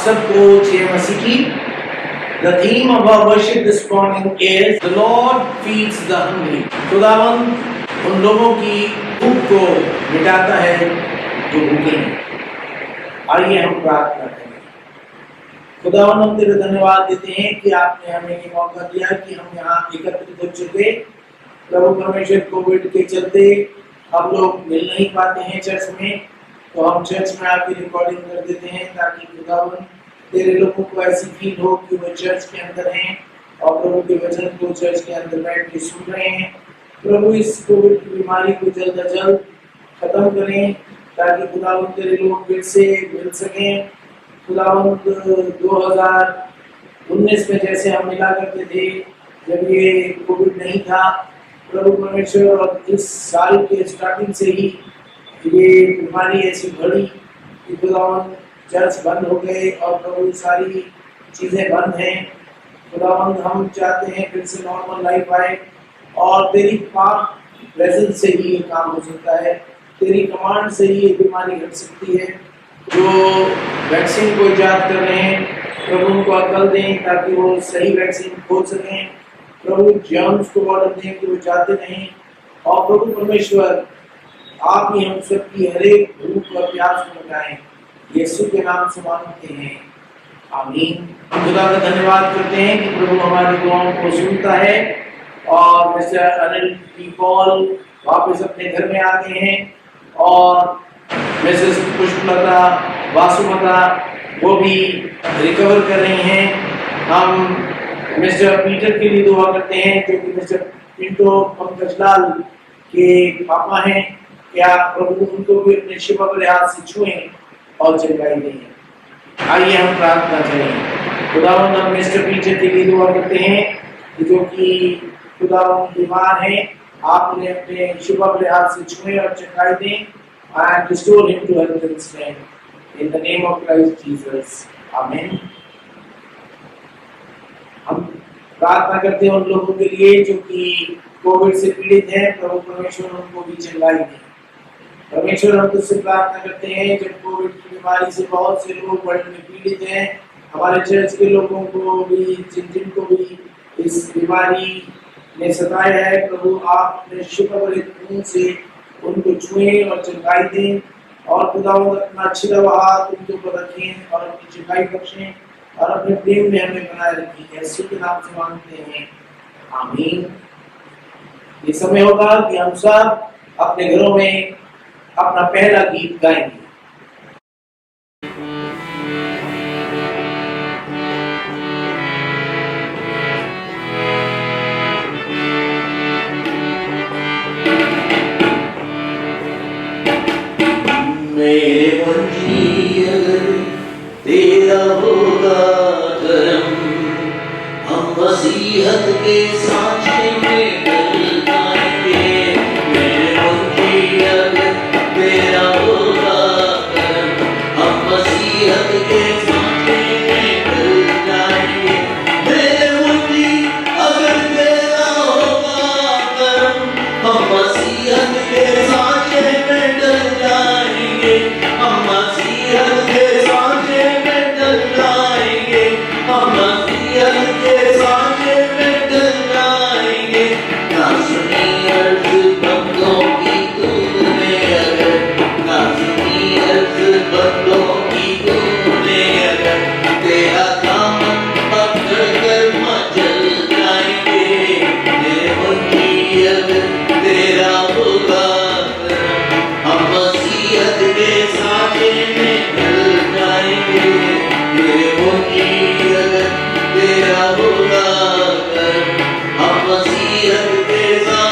सबको जय मसीह की। The theme of our worship this morning is the Lord feeds the hungry. खुदावंद उन लोगों की भूख को मिटाता है जो भूखे हैं। आइए हम प्रार्थना करें। खुदावंद हम तेरे धन्यवाद देते हैं कि आपने हमें ये मौका दिया कि हम यहाँ एकत्रित हो चुके। प्रभु परमेश्वर कोविड के चलते हम लोग मिल नहीं पाते हैं चर्च में, तो हम चर्च में आके रिकॉर्डिंग कर देते हैं ताकि खुदावंद तेरे लोगों को ऐसी फील हो कि वो चर्च के अंदर हैं और प्रभु के वचन को चर्च के अंदर बैठ के सुन रहे हैं। प्रभु इस कोविड की बीमारी को जल्द से जल्द खत्म करें ताकि खुदावंद तेरे लोग फिर से मिल सकें। खुदावंद 2019 में जैसे हम मिला करते थे जब ये कोविड नहीं था, प्रभु परमेश्वर, और इस साल के स्टार्टिंग से ही ये बीमारी ऐसी बढ़ी कि खुदावंद चर्च बंद हो गए और प्रभु सारी चीज़ें बंद हैं। खुदावंद हम चाहते हैं फिर से नॉर्मल लाइफ आए और तेरी पाक प्रेजेंस से ही ये काम हो सकता है, तेरी कमांड से ही ये बीमारी हट सकती है। जो वैक्सीन को इजाद कर रहे हैं प्रभु उनको अकल दें ताकि वो सही वैक्सीन खोज सकें। प्रभु जर्म्स को ऑर्डर दें कि वो जाते नहीं, और प्रभु परमेश्वर आप ही हम सबकी हर एक भूख और प्यास को मिटाएं। यीशु के नाम से मांगते हैं, आमीन। हम खुदा का धन्यवाद करते हैं कि प्रभु हमारी दुआओं को सुनता है। और मिस्टर अनिल डी पॉल वापस अपने घर में आ गए हैं और मिसेस पुष्पलता वासुमता वो भी रिकवर कर रही हैं। हम मिस्टर पीटर के लिए दुआ करते हैं जो कि मिस्टर पिंटो पंकजलाल के पापा हैं। क्या प्रभु उनको भी अपने शिवा के हाथ से छुएं और चंगाई दें। आइए हम प्रार्थना करें। खुदावंद हम मिस्टर पीटर के लिए दुआ करते हैं जो कि खुदावंद बीमार हैं, आप उन्हें अपने शिवा के हाथ से छुएं और चंगाई दें and restore him to health and strength in the name of Christ Jesus, आमीन। हम प्रार्थना करते हैं उन लोगों के लिए जो कि कोविड से पीड़ित हैं, प्रभु परमेश्वर उनको भी चंगाई दें। परमेश्वर हम तुझसे प्रार्थना करते हैं जब कोविड की बीमारी से बहुत से लोग वर्ल्ड में पीड़ित हैं, हमारे चर्च के लोगों को भी जिनको भी इस बीमारी ने सताया है, प्रभु आप अपने शुक्र खून से उनको छुएं और चंगाई दें और खुदावंद अपना छिड़ा हाथ उनके ऊपर रखें और अपनी चंगाई बख्शें और अपने प्रेम में हमें बनाए रखें। यीशु के नाम से मांगते हैं, आमीन। ये समय होगा कि हम सब अपने घरों में अपना पहला गीत गाएंगे। मेरे बंदी अगर तेरा होगा करम, हम वसीयत के सांचे में ढल जाएंगे। मेरे बंदी अगर तेरा होगा करम, हम वसीयत के सांचे में ढल जाएंगे। मेरे बंदी अगर तेरा होगा करम, हम वसीयत के सांचे में ढल जाएंगे। हम वसीयत के सांचे में ढल जाएंगे। हम वसीयत के सांचे में ढल जाएंगे। ना सुनी अर्ज बंदों की तूने अगर, ना सुनी अर्ज बंदों की तूने अगर, तेरा दामन पकड़ कर मचल जाएंगे। मेरे मुझी अगर तेरा होगा करम, हम वसीयत के सांचे में ढल जाएंगे। मेरे मुझी अगर तेरा होगा करम, हम वसीयत के सांचे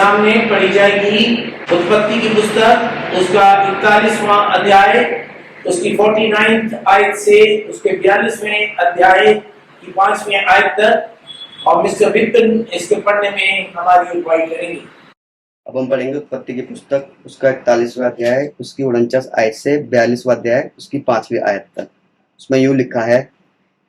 सामने पढ़ी जाएगी उत्पत्ति की पुस्तक, उसका 41वां अध्याय, उसकी 49th आयत से उसके 42वें अध्याय की 5वीं आयत तक, और मिस्टर विपिन इसके पढ़ने में हमारी अगुवाई करेंगे। अब हम पढ़ेंगे उत्पत्ति की पुस्तक, उसका 41वां अध्याय, उसकी 49 आयत से 42वां अध्याय, उसकी 5वीं आयत तक। उसमें यूं लिखा है,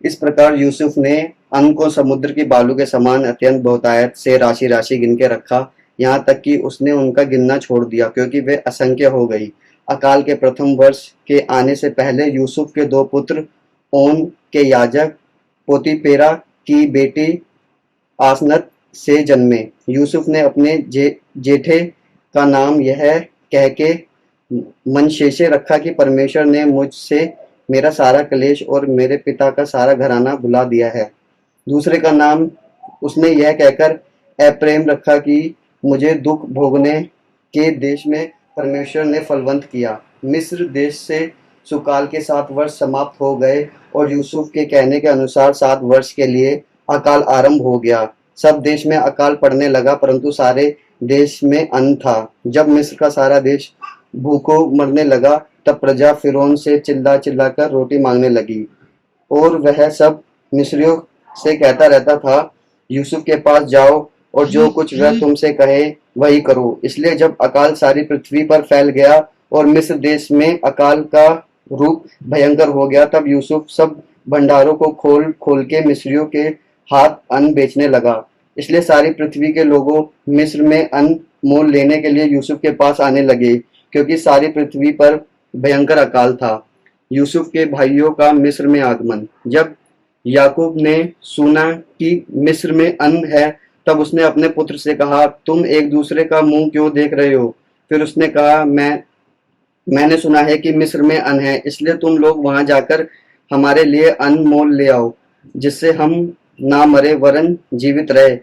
इस प्रकार यूसुफ ने अन्न को समुद्र की बालू के समान अत्यंत बहुतायत से राशि राशि गिन के रखा, यहाँ तक कि उसने उनका गिनना छोड़ दिया, क्योंकि वे असंख्य हो गई। अकाल के प्रथम वर्ष के आने से पहले यूसुफ के 2 पुत्र ओन के याजक पोतीपेरा की बेटी आसनत से जन्मे। यूसुफ ने अपने जेठे का नाम यह कह के मनशेषे रखा कि परमेश्वर ने मुझसे मेरा सारा क्लेश और मेरे पिता का सारा घराना भुला दिया है। दूसरे का नाम उसने यह कहकर एप्रेम रखा कि मुझे दुख भोगने के देश में परमेश्वर ने फलवंत किया। मिस्र देश से सुकाल के 7 वर्ष समाप्त हो गए और यूसुफ के कहने के अनुसार 7 वर्ष के लिए अकाल आरंभ हो गया। सब देश में अकाल पड़ने लगा, परंतु सारे देश में अन्न था। जब मिस्र का सारा देश भूखों मरने लगा, तब प्रजा फिरौन से चिल्ला चिल्ला कर रोटी मांगने लगी, और वह सब मिस्रियों से कहता रहता था, यूसुफ के पास जाओ और जो कुछ वह तुमसे कहे वही करो। इसलिए जब अकाल सारी पृथ्वी पर फैल गया और मिस्र देश में अकाल का रूप भयंकर हो गया, तब यूसुफ सब भंडारों को खोल खोल के मिस्रियों के हाथ अन्न बेचने लगा। इसलिए सारी पृथ्वी के लोगों मिस्र में अन्न मोल लेने के लिए यूसुफ के पास आने लगे, क्योंकि सारी पृथ्वी पर भयंकर अकाल था। यूसुफ के भाइयों का मिस्र में आगमन। जब याकूब ने सुना कि मिस्र में अन्न है, तब उसने अपने पुत्र से कहा, तुम एक दूसरे का मुंह क्यों देख रहे हो? फिर उसने कहा, मैंने सुना है कि मिस्र में अन्न है, इसलिए तुम लोग वहां जाकर हमारे लिए अन्न मोल ले आओ, जिससे हम ना मरे वरन जीवित रहे।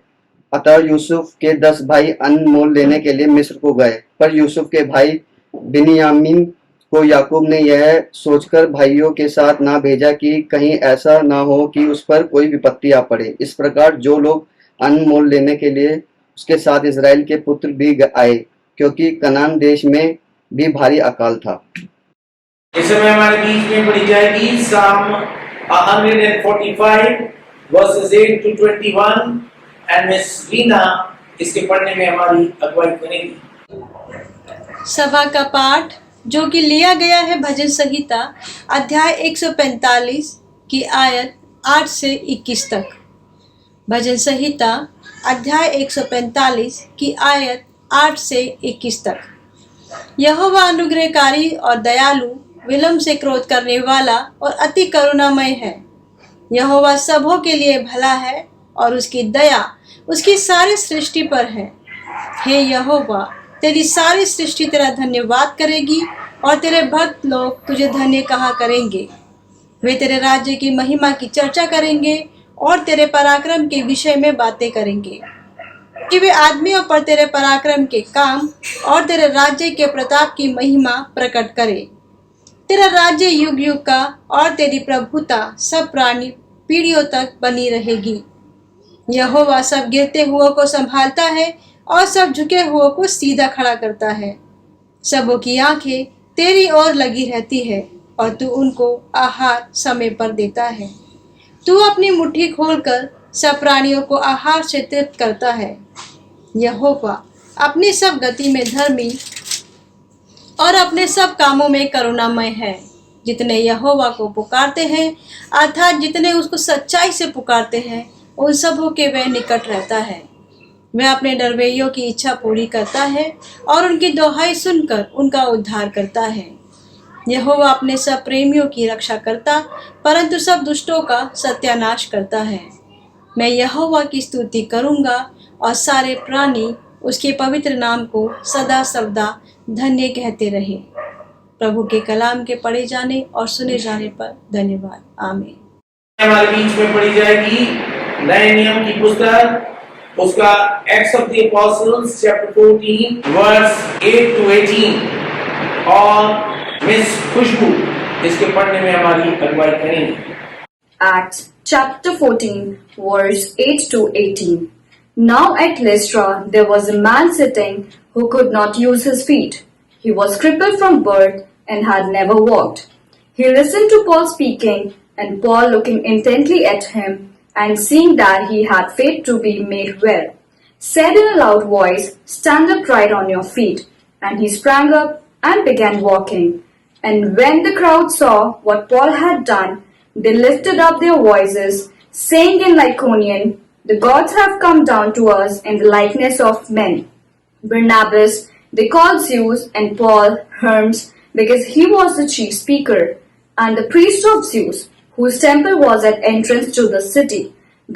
अतः यूसुफ के 10 भाई अन्न मोल लेने के लिए मिस्र को गए। पर यूसुफ के भाई बिन्यामीन को याकूब ने यह सोचकर भाइयों के साथ ना भेजा कि कहीं ऐसा ना हो कि उस पर कोई विपत्ति आ पड़े। इस प्रकार जो लोग अन्न मोल लेने के लिए उसके साथ इजराइल के पुत्र भी आए, क्योंकि कनान देश में भी भारी अकाल था। इस समय हमारे बीच में पढ़ी जाएगी साम 145 versus 8 to 21, and miss Reena इसके पढ़ने में हमारी अगुवाई करेंगी। सभा का पाठ जो कि लिया गया है भजन संहिता अध्याय 145 की आयत 8 से 21 तक। भजन संहिता अध्याय 145 की आयत 8 से 21 तक। यहोवा अनुग्रहकारी और दयालु, विलम्ब से क्रोध करने वाला और अति करुणामय है। यहोवा सबों के लिए भला है और उसकी दया उसकी सारी सृष्टि पर है। हे यहोवा, तेरी सारी सृष्टि तेरा धन्यवाद करेगी और तेरे भक्त लोग तुझे धन्य कहा करेंगे। वे तेरे राज्य की महिमा की चर्चा करेंगे और तेरे पराक्रम के विषय में बातें करेंगे, कि वे आदमियों पर तेरे पराक्रम के काम और तेरे राज्य के प्रताप की महिमा प्रकट करे। तेरा राज्य युग युग का और तेरी प्रभुता सब प्राणी पीढ़ियों तक बनी रहेगी। यहोवा सब गिरते हुओं को संभालता है और सब झुके हुओं को सीधा खड़ा करता है। सबों की आंखें तेरी ओर लगी रहती है और तू उनको आहार समय पर देता है। तू अपनी मुट्ठी खोलकर सब प्राणियों को आहार से तृप्त करता है। यहोवा अपनी सब गति में धर्मी और अपने सब कामों में करुणामय है। जितने यहोवा को पुकारते हैं, अर्थात जितने उसको सच्चाई से पुकारते हैं, उन सबों के वह निकट रहता है। वह अपने डरवैयों की इच्छा पूरी करता है और उनकी दोहाई सुनकर उनका उद्धार करता है। यहोवा अपने सब प्रेमियों की रक्षा करता, परंतु सब दुष्टों का सत्यानाश करता है। मैं यहोवा की स्तुति करूंगा और सारे प्राणी उसके पवित्र नाम को सदा सर्वदा धन्य कहते रहे। प्रभु के कलाम के पढ़े जाने और सुने जाने पर धन्यवाद। आमीन। हमारे बीच में पढ़ी जाएगी नए नियम की पुस्तक, उसका Acts of the Apostles chapter 14 verse 8 to 18, और मिस खुशबू इसके पढ़ने में हमारी अगुवाई करेंगी। Acts chapter 14 verse 8 to 18. Now at Lystra there was a man sitting who could not use his feet. He was crippled from birth and had never walked. He listened to Paul speaking, and Paul, looking intently at him and seeing that he had faith to be made well, said in a loud voice, "Stand upright on your feet." And he sprang up and began walking. And when the crowd saw what Paul had done, they lifted up their voices, saying in Lycaonian, "The gods have come down to us in the likeness of men." Barnabas they called Zeus, and Paul Hermes, because he was the chief speaker. And the priest of Zeus, whose temple was at entrance to the city,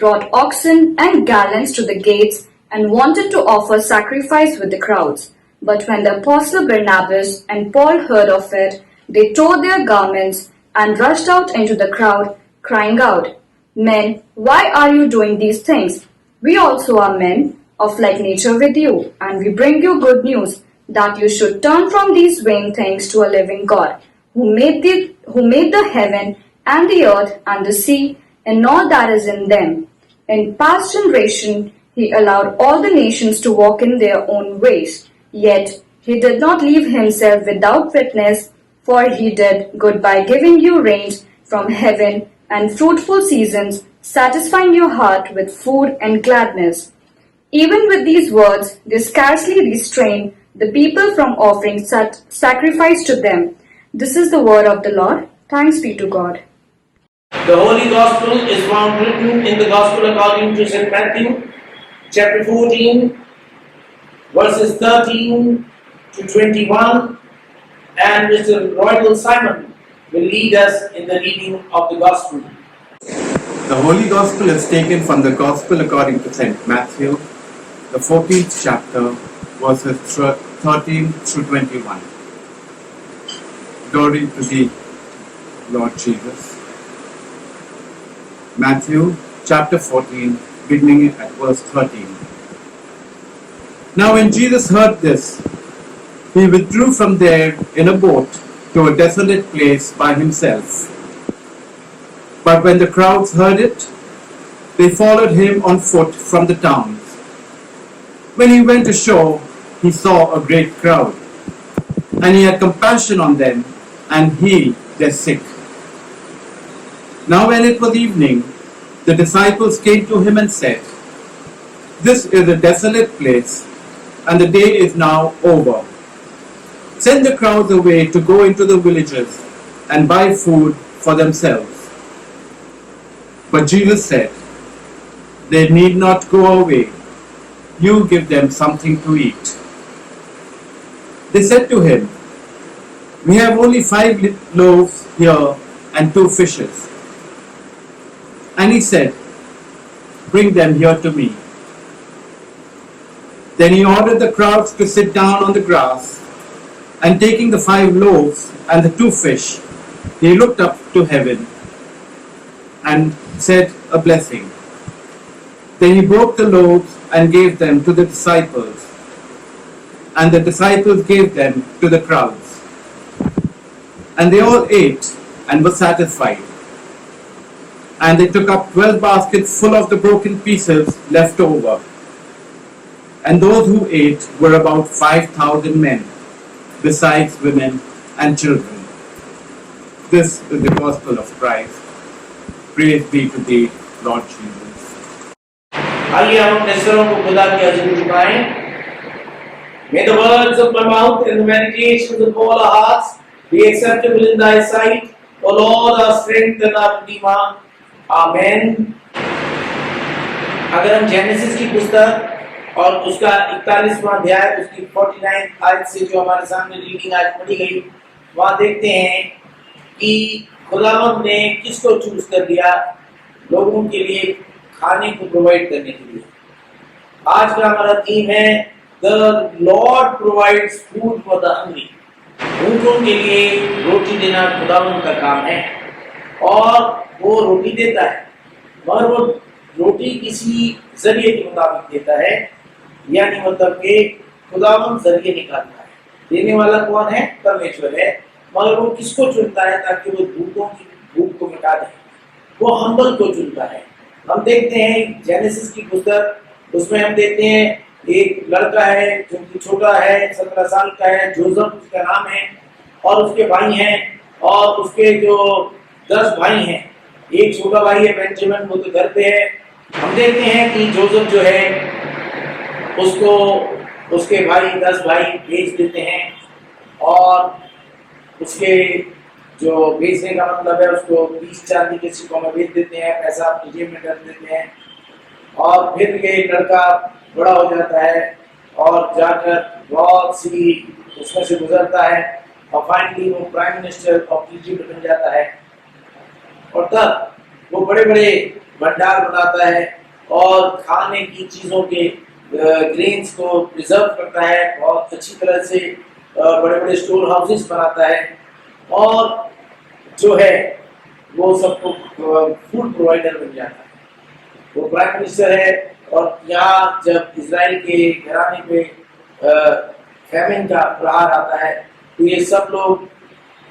brought oxen and garlands to the gates and wanted to offer sacrifice with the crowds. But when the apostle Barnabas and Paul heard of it, they tore their garments and rushed out into the crowd, crying out, "Men, why are you doing these things? We also are men of like nature with you, and we bring you good news, that you should turn from these vain things to a living God, who made the heaven and the earth and the sea and all that is in them. In past generation he allowed all the nations to walk in their own ways, yet he did not leave himself without witness, for he did good by giving you rains from heaven and fruitful seasons, satisfying your heart with food and gladness." Even with these words, they scarcely restrained the people from offering sacrifice to them. This is the word of the Lord. Thanks be to God. The Holy Gospel is found written in the Gospel according to St. Matthew, chapter 14, verses 13 to 21, and Mr. Royal Simon will lead us in the reading of the Gospel. The Holy Gospel is taken from the Gospel according to St. Matthew, the 14th chapter, verses 13 through 21. Glory to thee, Lord Jesus. Matthew chapter 14, beginning at verse 13. Now when Jesus heard this, he withdrew from there in a boat to a desolate place by himself. But when the crowds heard it, they followed him on foot from the towns. When he went ashore, he saw a great crowd, and he had compassion on them and healed their sick. Now when it was evening, the disciples came to him and said, "This is a desolate place, and the day is now over. Send the crowds away to go into the villages and buy food for themselves." But Jesus said, "They need not go away. You give them something to eat." They said to him, "We have only 5 loaves here and 2 fishes." And he said, "Bring them here to me." Then he ordered the crowds to sit down on the grass, and taking the 5 loaves and the 2 fish, he looked up to heaven and said a blessing. Then he broke the loaves and gave them to the disciples, and the disciples gave them to the crowds. And they all ate and were satisfied. And they took up 12 baskets full of the broken pieces left over. And those who ate were about 5,000 men, besides women and children. This is the gospel of Christ. Praise be to thee, Lord Jesus. आइए हम अपने स्वरों को खुदा की हज़ूरी झुकाएं. May the words of my mouth and the meditations of all our hearts be acceptable in thy sight, O Lord, our strength and our Redeemer. Amen. अगर हम genesis की पुस्तक और उसका 41वां अध्याय, उसकी 49 आयत से जो हमारे सामने रीडिंग आज पढ़ी गई, वहाँ देखते हैं कि खुदावंद ने किसको चूज कर दिया लोगों के लिए खाने को प्रोवाइड करने के लिए. आज का हमारा थीम है the Lord provides food for the hungry. भूखों के लिए रोटी देना खुदावंद का काम है, और वो रोटी देता है, मगर वो रोटी किसी जरिए के मुताबिक देता है, यानी मतलब कि खुदावंद जरिए निकालता है. देने वाला कौन है? परमेश्वर है, मगर वो किसको चुनता है ताकि वो भूखों की भूख को मिटा दे? वो हम्बल को चुनता है. हम देखते हैं जेनेसिस की पुस्तक उसमें हम देखते हैं एक लड़का है जो कि छोटा है, 17 साल का है, जोसेफ उसका नाम है, और उसके भाई हैं, और उसके जो 10 भाई हैं। एक छोटा भाई है बेंजामिन, वो तो घर पे है। हम देखते हैं कि जोसेफ जो है उसको उसके भाई 10 भाई भेज देते हैं, और उसके जो भेजने का मतलब है उसको 20 चांदी के सिक्कों में भेज देते हैं, पैसा अपनी जेब में रख देते हैं। और फिर ये लड़का बड़ा हो जाता है और जाकर बहुत सी उसमें से गुजरता है, और फाइनली वो प्राइम मिनिस्टर ऑफ इजिप्ट बन जाता है। और तब वो बड़े बड़े भंडार बनाता है और खाने की चीज़ों के ग्रेन्स को प्रिजर्व करता है, बहुत अच्छी तरह से बड़े बड़े स्टोर हाउसेस बनाता है, और जो है वो सबको फूड प्रोवाइडर बन जाता है। वो प्राइम मिनिस्टर है। और यहाँ जब इजराइल के घराने पे फैमिन का प्रहार आता है तो ये सब लोग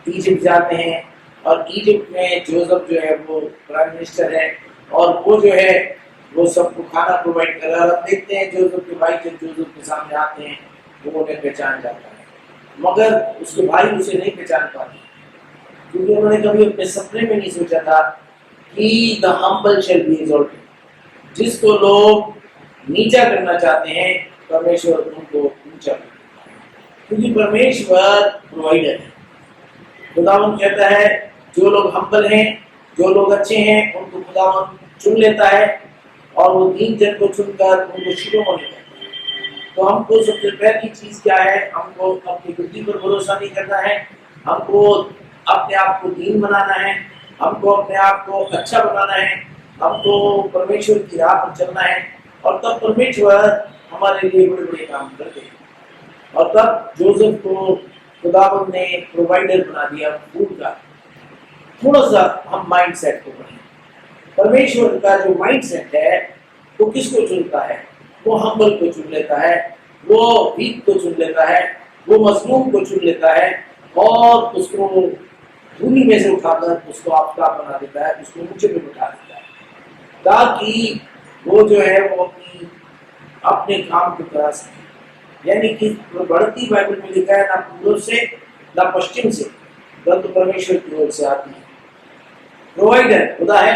इजिप्ट जाते हैं, और इजिप्ट में जोसेफ जो है वो प्राइम मिनिस्टर है, और वो जो है वो सबको खाना प्रोवाइड कर रहा है। अब देखते हैं जोसेफ के भाई जब जोसेफ के सामने आते हैं वो उन्हें पहचान जाता है, मगर उसके भाई उसे नहीं पहचान पाते, क्योंकि उन्होंने कभी अपने सपने में नहीं सोचा था कि the humble shall be exalted. जिसको लोग नीचा करना चाहते हैं परमेश्वर उनको ऊंचा करता है, क्योंकि परमेश्वर प्रोवाइडर है। खुदावंद कहता है जो लोग हम्बल हैं, जो लोग अच्छे हैं, उनको खुदावंद चुन लेता है, और वो दीन जन को चुनकर उनको शिरोमणि करता है। तो हमको सबसे पहली चीज क्या है, हमको अपनी बुद्धि पर भरोसा नहीं करना है, हमको अपने आप को दीन बनाना है, हमको अपने आप को अच्छा बनाना है, हमको परमेश्वर की राह पर चलना है, और तब परमेश्वर हमारे लिए बड़े बड़े काम करते हैं। और तब जोसेफ को खुदावंद ने प्रोवाइडर बना दिया फूड का। थोड़ा सा हम माइंड सेट को पढ़ें। परमेश्वर का जो माइंड सेट है वो किसको चुनता है? वो हम्बल को चुन लेता है, वो वीक को चुन लेता है, वो मजलूम को चुन लेता है, और उसको भूमि में से उठाकर उसको आफ्ताब बना देता है, उसको ऊंचे पे बिठा देता है, ताकि वो जो है वो अपने काम को करा सके। यानी कि बढ़ती बाइबल में लिखा है ना पूर्व से ना पश्चिम से, परंतु परमेश्वर की ओर से आती है। प्रोवाइडर खुदा है,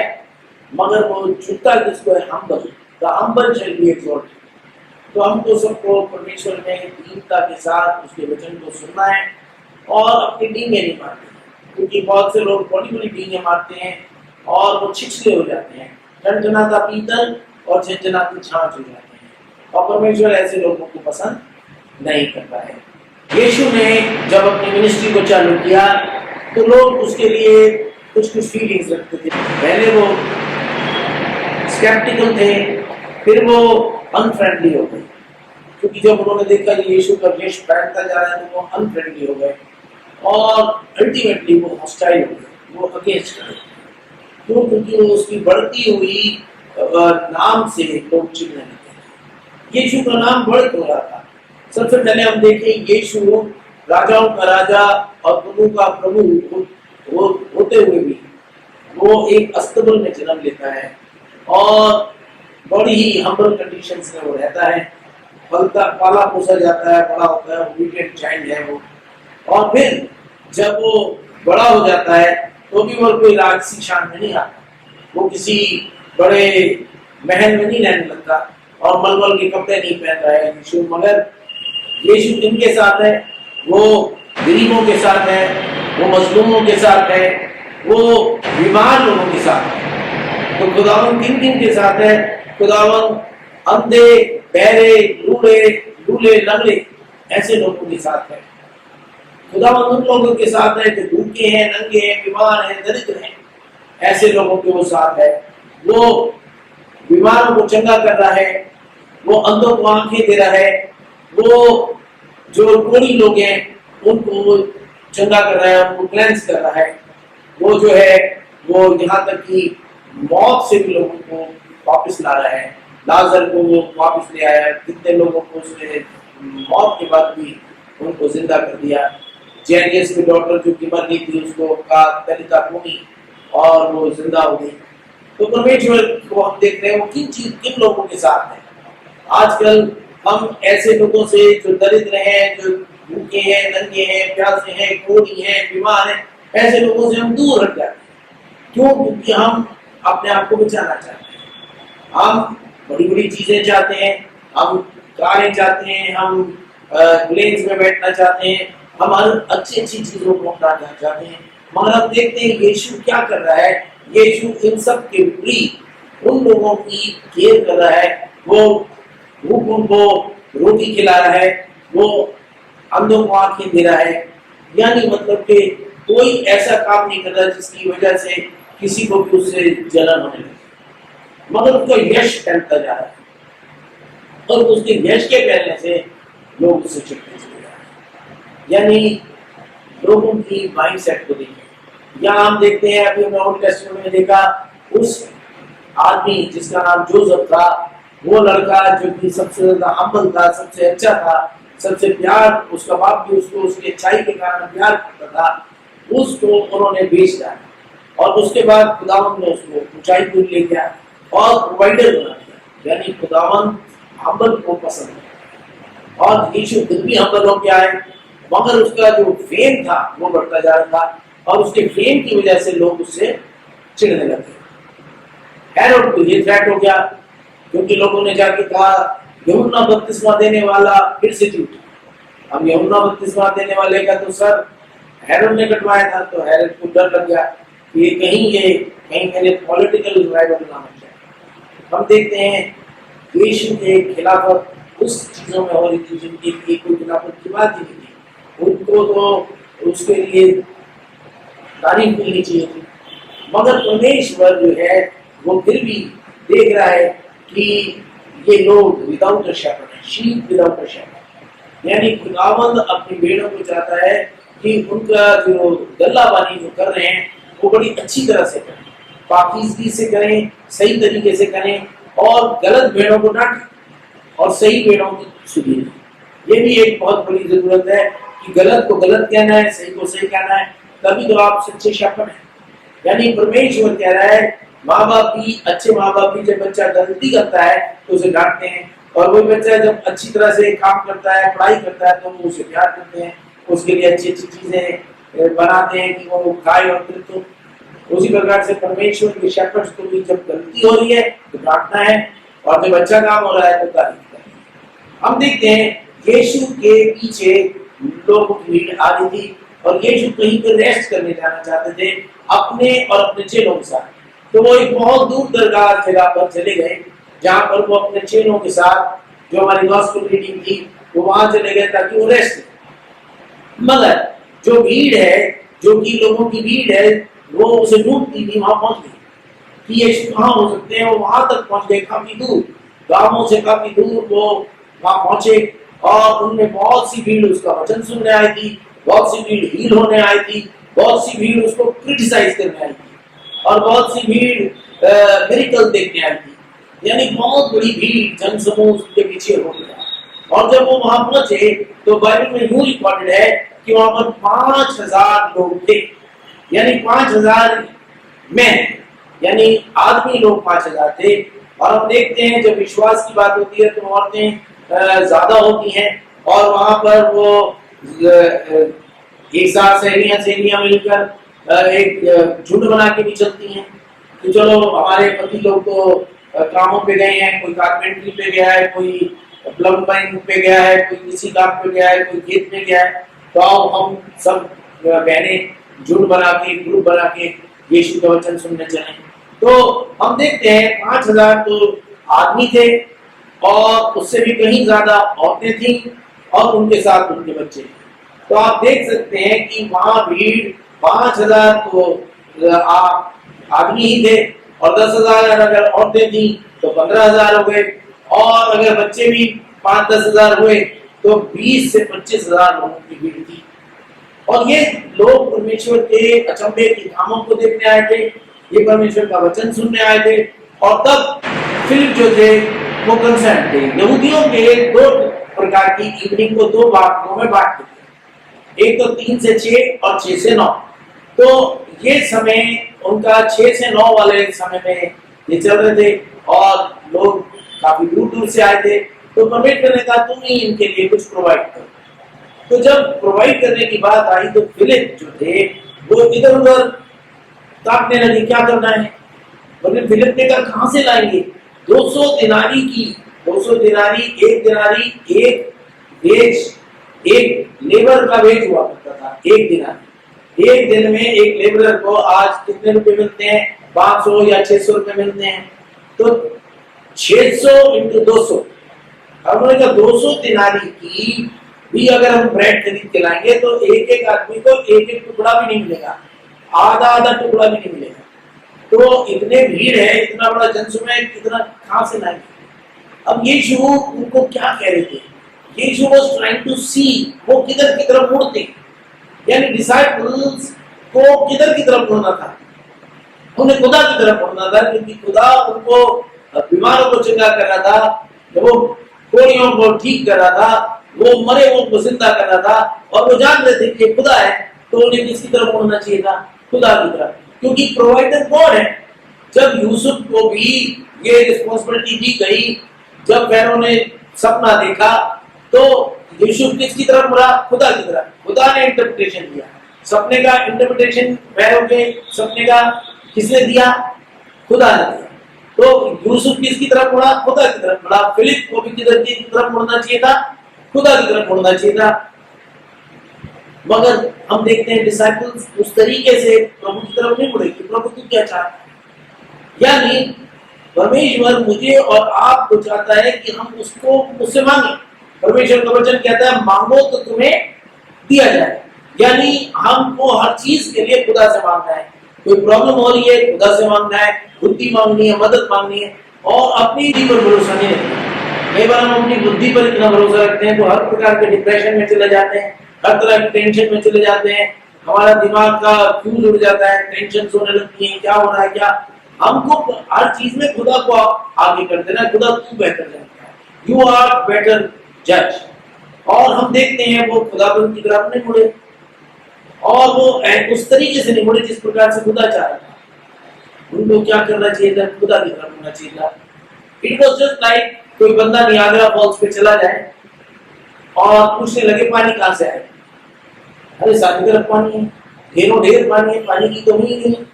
मगर वो चुनता किसको है? Humble. The humble shall be exalted. तो हमको सबको परमेश्वर में दीनता के साथ उसके वचन को सुनना है, और अपनी डींगे नहीं मारते, क्योंकि बहुत से लोग बड़ी बड़ी डींगे मारते हैं और वो छिछले हो जाते हैं, झनझनाता पीतल और झनझनाती छाछ हो जाते हैं, और परमेश्वर ऐसे लोगों को पसंद नहीं करता है। यीशु ने जब अपनी मिनिस्ट्री को चालू किया तो लोग उसके लिए कुछ कुछ फीलिंग्स रखते थे। पहले वो स्केप्टिकल थे, फिर वो अनफ्रेंडली हो गए, क्योंकि जब उन्होंने देखा कि यीशु का वेश पहनता जा रहा है तो वो अनफ्रेंडली हो गए, और अल्टीमेटली वो हॉस्टाइल हो गए, वो अगेंस्ट गए। क्यों? क्योंकि वो उसकी बढ़ती हुई नाम से लोग चिढ़ने लगे। यीशु का नाम बढ़ हो रहा था। सबसे पहले हम देखें यीशु राजाओं का राजा और प्रभु का प्रभु होते हुए भी वो एक अस्तबल में जन्म लेता है, और बड़ी ही हम्बल कंडीशंस में वो रहता है, पाला पोसा जाता है, बड़ा होता है, ओबीडिएंट चाइल्ड है वो। और फिर जब वो बड़ा हो जाता है तो भी वो कोई राजसी शान में नहीं आता, वो किसी बड़े महल में नहीं रहने लगता, और मलमल के कपड़े नहीं पहन रहा है यीशु, मगर यीशु किनके साथ है? वो गरीबों के साथ है, वो मजलूमों के साथ है, वो बीमार लोगों के साथ है। तो खुदावंद किन किन के साथ है? खुदावंद अंधे, बहरे, लूले, लंगड़े ऐसे लोगों के साथ है। खुदावंद उन लोगों के साथ है जो भूखे हैं, नंगे हैं, बीमार हैं, दरिद्र हैं, ऐसे लोगों के वो साथ है। वो बीमारों को चंगा कर रहा है, वो अंधों को आंखें दे रहा है, वो जो कोढ़ी लोग हैं उनको चंगा कर रहा है, उनको क्लेंस कर रहा है। वो जो है वो यहाँ तक कि मौत से भी लोगों को वापस ला रहा है। लाजर को वो वापस ले आया, कितने लोगों को उसने मौत के बाद भी उनको जिंदा कर दिया। जैनियस की डॉटर जो कि मर गई थी उसको का तलिता कूनी और वो जिंदा हो गई। तो परमेश्वर को हम देख रहे हैं वो किन लोगों के साथ है। आजकल हम ऐसे लोगों से जो दरिद्र हैं, जो भूखे हैं, नंगे हैं, प्यासे हैं, कोढ़ी हैं, बीमार हैं, ऐसे लोगों से हम दूर हट जाते हैं। क्यों? क्योंकि हम अपने आप को बचाना चाहते हैं। हम बड़ी बड़ी चीजें चाहते हैं, हम कारें चाहते हैं, हम प्लेन्स में बैठना चाहते हैं, हम हर अच्छी अच्छी चीजों को अपनाना चाहते हैं। मगर हम देखते हैं यीशु क्या कर रहा है। यीशु इन सब के विपरीत उन लोगों की केयर कर रहा है। वो भूखों को रोटी खिला रहा है, वो अंधों को आंखें दे रहा है। यानी मतलब कि कोई ऐसा काम नहीं कर रहा जिसकी वजह से किसी को भी उससे जलन होने लगे, मगर उसको यश फैलता जा रहा है और उसके यश के फैलने से लोग उसे चिढ़ते चले जा रहे हैं। यानी लोगों की माइंड सेट को देखिए। यहाँ हम देखते हैं, अभी हमने ओल्ड टेस्टमेंट में देखा, उस आदमी जिसका नाम जोसेफ था, वो लड़का जो कि सबसे ज्यादा हम्बल था, सबसे अच्छा था, सबसे प्यार, उसका बाप भी उसको उसकी अच्छाई के कारण प्यार करता था, उसको उन्होंने बेच डाला और उसके बाद खुदावन ने उसको ऊंचाई पर ले गया और प्रोवाइडर बना दिया। यानी खुदावन हम्बल को पसंद है और यीशु खुद भी हम्बल हो गया है, मगर उसका जो फेम था वो बढ़ता जा रहा था और उसके फेम की वजह से लोग उससे चिढ़ने लगे। हेरोड को ये थ्रेट हो गया क्योंकि लोगों ने जाके कहा यूहन्ना बपतिस्मा देने वाला फिर से झूठा। अब यूहन्ना बपतिस्मा देने वाले का तो सर हेरोड ने कटवाया था, तो हेरोड को डर लग गया कि ये कहीं मेरे पॉलिटिकल राइवल ना बन जाए। हम देखते हैं यीशु के खिलाफत उस चीजों में हो रही थी जिनकी कोई खिलाफत की बात ही नहीं थी। उनको तो उसके लिए तारीफ मिलनी चाहिए थी, मगर परमेश्वर जो है वो फिर भी देख रहा है कि ये लोग विदाउट शेपर्ड है, शीप विदाउट शेपर्ड। यानी खुदावंद अपनी भेड़ों को चाहता है कि उनका जो गल्लाबानी जो कर रहे हैं वो बड़ी अच्छी तरह से करें, पाकीज़गी से करें, सही तरीके से करें और गलत भेड़ों को ना और सही भेड़ों की सुनिए। ये भी एक बहुत बड़ी जरूरत है कि गलत को गलत कहना है, सही को सही कहना है, तभी तो आप सच्चे शेपर्ड हैं। यानी परमेश्वर कह रहा है, माँ बाप भी, अच्छे माँ बाप भी जब बच्चा गलती करता है तो उसे डांटते हैं, और वही बच्चा जब अच्छी तरह से काम करता है, पढ़ाई करता है, तो वो उसे प्यार करते हैं, उसके लिए अच्छी अच्छी चीजें बनाते हैं कि वो खाए और फिर। तो उसी प्रकार से परमेश्वर के शेपर्ड्स को भी जब गलती हो रही है तो डांटना है, और जब अच्छा काम हो रहा है तो तारीफ करना है। हम देखते हैं यीशु के पीछे लोगों की भीड़ आ रही थी और यीशु कहीं पर रेस्ट करने जाना चाहते थे अपने और अपने चेलों के साथ। तो वो एक बहुत दूर दरगाह जगह पर चले गए जहां पर वो अपने चेलों के साथ, जो हमारी गॉस्पेल रीडिंग थी, वो वहां चले गए ताकि वो रेस्ट करें। मगर जो भीड़ है, जो कि लोगों की भीड़ है, वो उसे ढूंढती थी, वहां पहुंच गई कि यीशु कहाँ हो सकते हैं। वो वहां तक पहुंच गए, काफी दूर, गांवों से काफी दूर वो वहां पहुंचे और उनमें बहुत सी भीड़ उसका वचन सुनने आई थी, बहुत सी भीड़ हील होने आई थी, बहुत सी भीड़ उसको क्रिटिसाइज करने आई थी और बहुत सी भीड़ मिरेकल देखने आई थी। यानी बहुत बड़ी भीड़ जनसमूह उसके पीछे हो गया। और जब वो वहां पहुंचे तो बाइबल में यूं रिकॉर्डेड है कि वहां पर 5000 लोग थे। यानी 5000 में यानी आदमी लोग 5000 थे। और हम देखते हैं जब विश्वास की बात होती है तो औरतें ज्यादा होती हैं और वहां पर वो एक साथ सहेलियां मिलकर एक झुंड बना के भी चलती हैं कि चलो हमारे पति लोग तो कामों पे गए हैं, कोई कारपेंटरी पे गया है, कोई प्लम्बिंग पे गया है, कोई किसी काम पे गया है, कोई खेत में गया है, तो आओ हम सब बहनें झुंड बना के, ग्रुप बना के यीशु का वचन सुनने चले। तो हम देखते हैं 5000 तो आदमी थे और उससे भी कहीं ज्यादा औरतें थी और उनके साथ उनके बच्चे। तो आप देख सकते हैं कि वहां भीड़ 5000 तो आदमी ही थे और 10,000 अगर औरतें थी तो 15,000 हो गए, और अगर बच्चे भी 5-10 हजार हुए तो 20 से 25,000 लोगों की भीड़ थी। और ये लोग परमेश्वर के अचंभे के कामों को देखने आए थे, ये परमेश्वर का वचन सुनने आए थे। और तब फिलिप जो थे वो कंसर्न थे। यहूदियों के 2 प्रकार की इवनिंग को 2 भागों में बांटते थे, एक तो 3 से 6 और 6 से 9। तो ये समय उनका 6 से 9 वाले समय में ये चल रहे थे और लोग काफी दूर दूर से आए थे तो परमेश्वर ने कहा तुम ही इनके लिए कुछ प्रोवाइड करो। तो जब प्रोवाइड करने की बात आई तो फिलिप जो थे वो इधर उधर ताकने लगे क्या करना है। फिलिप ने कहा कहां से लाएंगे 200 दिनारी की 200 दिनारी एक वेज एक लेबर का वेज हुआ करता था। एक दिनारी एक दिन में एक लेबरर को आज कितने रुपए मिलते हैं 500 या 600 रुपए मिलते हैं। तो 600 इंटू 200 अब उन्होंने कहा 200 दिनारी की भी अगर हम ब्रेड खरीद के लाएंगे तो एक एक आदमी को एक एक टुकड़ा भी नहीं मिलेगा, आधा आधा टुकड़ा भी नहीं मिलेगा। तो इतने भीड़ है, इतना बड़ा जनसमूह, कितना कहां से लाएंगे। अब यीशु उनको क्या कह रहे थे, यीशु वाज ट्राइंग टू सी वो किधर की तरफ मुड़ते, यानी डिसाइपल्स को किधर की तरफ मुड़ना था, उन्हें खुदा की तरफ मुड़ना था, क्योंकि खुदा उनको बीमारों को चंगा कर रहा था, वो कोड़ियों को ठीक कर रहा था, वो मरे हुओं को जिंदा कर रहा था, और वो जान रहे थे कि खुदा है, तो उन्हें किसकी तरफ मुड़ना चाहिए था, खुदा की तरफ, क्योंकि प्रोवाइडर कौन है। जब यूसुफ को भी ये रिस्पॉन्सिबिलिटी दी गई, जब फैरो ने सपना देखा तो यूसुफ किसकी तरफ मुड़ा, खुदा की तरफ। खुदा ने इंटरप्रिटेशन दिया सपने का, इंटरप्रिटेशन फैरो के सपने का किसने दिया, खुदा ने दिया। तो यूसुफ किसकी तरफ मुड़ा, खुदा की तरफ मुड़ा। फिलिप को भी किधर की तरफ मुड़ना चाहिए था, खुदा की तरफ मुड़ना चाहिए था। मगर हम देखते हैं डिसाइपल्स उस तरीके से प्रभु की तरफ नहीं मुड़े कि प्रभु तू क्या चाहता है। यानी परमेश्वर मुझे और आपको चाहता है कि हम उसको उससे मांगे। परमेश्वर का वचन कहता है मांगो तो तुम्हें दिया जाए, यानी हमको हर चीज के लिए खुदा से मांगना है। कोई प्रॉब्लम हो रही है खुदा से मांगना है, बुद्धि मांगनी है, मदद मांगनी है, और अपनी बुद्धि पर भरोसा नहीं रखना। कई बार हम अपनी बुद्धि पर इतना भरोसा रखते हैं तो हर प्रकार के डिप्रेशन में चले जाते हैं, हर तरह की टेंशन में चले जाते हैं, हमारा दिमाग का फ्यूज उड़ जाता है, टेंशन होने लगती है, क्या हो रहा है क्या। हमको हर चीज में खुदा को आगे कर देना, खुदा तू बेहतर जानता है, यू आर बेटर जज। और हम देखते हैं वो खुदा की तरफ नहीं मुड़े, और वो उस तरीके से नहीं मुड़े जिस प्रकार से खुदा चाह रहा था। उनको क्या करना चाहिए था, खुदा की तरफ मुड़ना चाहिए था। इट वाज जस्ट लाइक कोई बंदा नियाग्रा फॉल्स पे चला जाए और पूछने लगे पानी कहां से आए। अरे सारी तरफ पानी है, ढेरों ढेर पानी है, पानी की कमी नहीं है,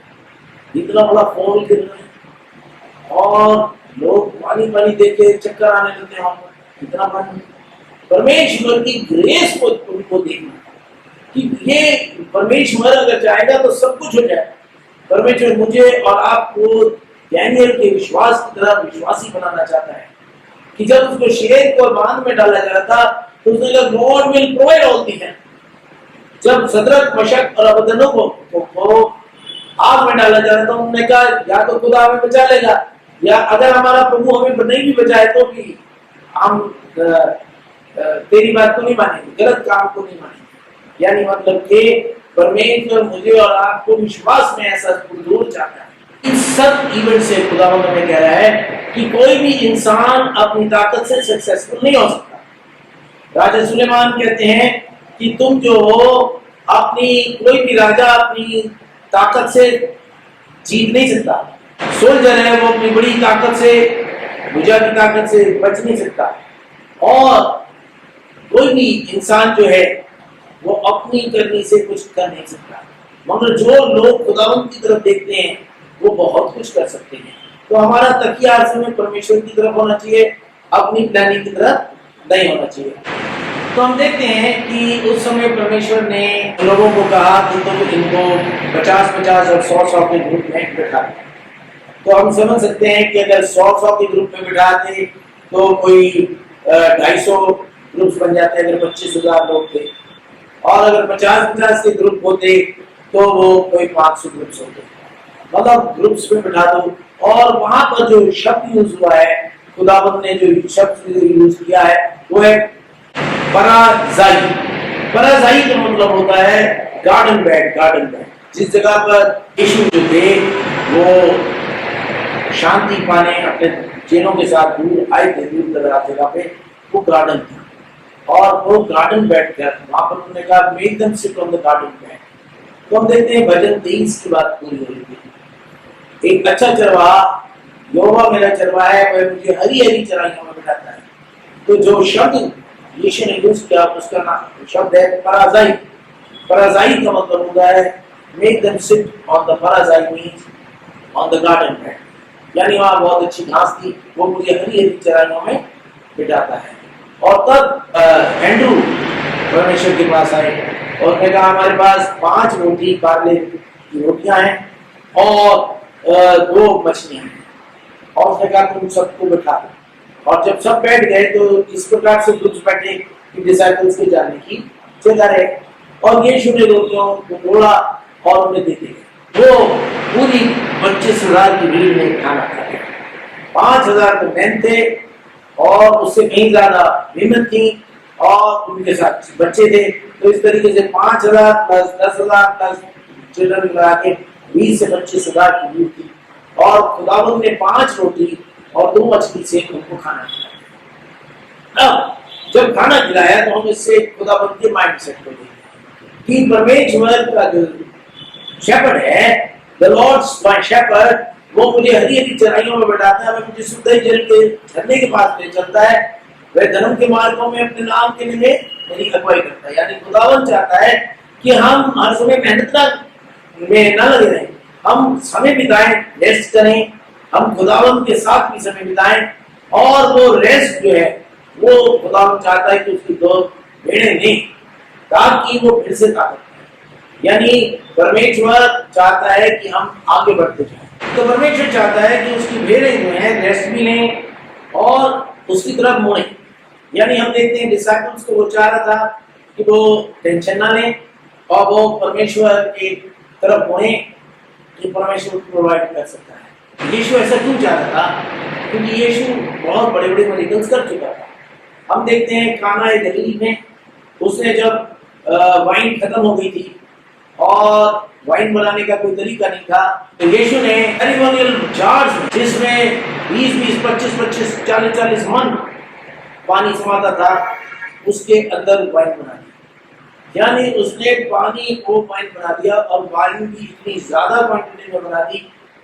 इतना बड़ा फॉल गिर रहा है और लोग पानी पानी देख के चक्कर आने लगते हैं, इतना पानी। परमेश्वर की ग्रेस को उनको देखना कि ये परमेश्वर अगर चाहेगा तो सब कुछ हो जाए। परमेश्वर मुझे और आपको डैनियल के विश्वास की तरह विश्वासी बनाना चाहता है कि जब उसको शेर को बांध में डाला जा रहा था तो उसने कहा God will provide all things. जब सदरक मशक और अबदनो को आग में डाला जा रहा था, उन्होंने कहा या तो खुदा हमें बचा लेगा, या अगर हमारा प्रभु हमें नहीं भी बचाए तो भी हम तेरी बात को नहीं मानेंगे, गलत काम को नहीं मानेंगे। यानी मतलब कि परमेश्वर मुझे और आपको विश्वास में ऐसा दूर चाहता है। इन सब इवेंट से खुदावंद हमें कह रहा है कि कोई भी इंसान अपनी ताकत से सक्सेसफुल नहीं हो सकता। राजा सुलेमान कहते हैं कि तुम जो हो अपनी, कोई भी राजा अपनी ताकत से जीत नहीं सकता। सोल्जर है वो अपनी बड़ी ताकत से, भुजा की ताकत से बच नहीं सकता, और कोई भी इंसान जो है वो अपनी करनी से कुछ कर नहीं सकता। मगर जो लोग खुदावंद की तरफ देखते हैं वो बहुत कुछ कर सकते हैं। तो हमारा तकिया हर समय परमेश्वर की तरफ होना चाहिए, अपनी प्लानिंग की तरफ नहीं होना चाहिए। तो हम देखते हैं कि उस समय परमेश्वर ने लोगों को कहा कि तुम इनको 50-50 और 100-100 के ग्रुप में बैठा। तो हम समझ सकते हैं कि अगर 100-100 के ग्रुप में बिठाते तो कोई 250 ग्रुप्स बन जाते, अगर 25,000 लोग थे, और अगर 50-50 के ग्रुप होते तो वो कोई 500 ग्रुप्स होते। मतलब ग्रुप्स में बिठा दो, और वहां पर जो शब्द यूज हुआ है, खुदावंद ने जो शब्द यूज किया है वो है पराजाई। पराजाई का मतलब होता है गार्डन बेड। गार्डन बेड जिस जगह पर यीशु जो थे वो शांति पाने अपने चेलों के साथ दूर आए थे, दूर दराज जगह पे, वो गार्डन था, और वो गार्डन बेड था। वहां पर उन्होंने कहा make them sit on the garden bed. तो हम देखते हैं भजन 23 की बात पूरी हो रही थी। एक अच्छा चरवाहा, यहोवा मेरा चरवाहा है, वह मुझे हरी हरी चराइयों में बिठाता है, तो जो शब्द यीशु ने यूज किया उसका नाम शब्द है पराजाई। पराजाई का मतलब होता है make them sit on the पराजाई means on the garden bed, यानी वहाँ बहुत अच्छी घास थी, वो मुझे हरी हरी चराइयों में बिठाता है। और तब एंड्रू परमेश्वर के पास आए और उसने कहा हमारे पास 5 रोटी पार्ले की रोटियां हैं और 2 मछलियां हैं, और उसने कहा तुम सबको बिठा दो। और जब सब बैठ गए तो इस प्रकार से ग्रुप्स बैठे कि डिसाइपल्स के जाने की जगह रहे, और यीशु ने रोटियों को तोड़ा और उन्हें दे दिया। वो पूरी 25,000 की भीड़ में खाना खा गया। 5,000 तो मैन थे और उससे कहीं ज्यादा वीमेन थी और उनके साथ बच्चे थे, तो इस तरीके से 5,000 प्लस 10,000 प्लस चिल्ड्रन मिला के 20 से 25,000 की भीड़ थी, और खुदावंद ने 5 रोटी और 2 मछली से उनको खाना खिलाया। अब जब खाना खिलाया तो हम इससे खुदावंद के माइंड सेट को देखें कि परमेश्वर का जो शेपर्ड है, द लॉर्ड्स माय शेपर्ड, वो मुझे हरी हरी चराइयों में बैठाता है, मुझे शुद्ध जल के झरने के पास ले चलता है, वह धर्म के मार्गों में अपने नाम के लिए मेरी अगुवाई करता है। यानी खुदावंद चाहता है कि हम हर समय मेहनत में न लगे रहें, हम समय बिताएं, रेस्ट करें, हम खुदावंद के साथ भी समय बिताएं, और वो रेस्ट जो है वो खुदावंद चाहता है कि उसकी 2 भेड़ें नहीं, ताकि वो फिर से ताकत पाए। यानी परमेश्वर चाहता है कि हम आगे बढ़ते जाएं, तो परमेश्वर चाहता है कि उसकी भेड़ें जो है रेस्ट भी लें और उसकी तरफ मुड़े। यानी हम देखते हैं डिसाइपल्स को वो चाह रहा था कि वो टेंशन ना लें और वो परमेश्वर की तरफ मुड़े कि परमेश्वर प्रोवाइड कर सकता है। यीशु ऐसा क्यों चाह रहा था? क्योंकि यीशु बहुत बड़े बड़े मिरेकल्स कर चुका था। हम देखते हैं काना गलील में उसने जब वाइन खत्म हो गई थी और वाइन बनाने का कोई तरीका नहीं था, तो यीशु ने सेरेमोनियल जार्स जिसमें 20-20, 25-25, 40-40 मन पानी समाता था, उसके अंदर वाइन बना दिया। यानी उसने पानी को वाइन बना दिया, और वाइन भी इतनी ज्यादा क्वांटिटी में बना दी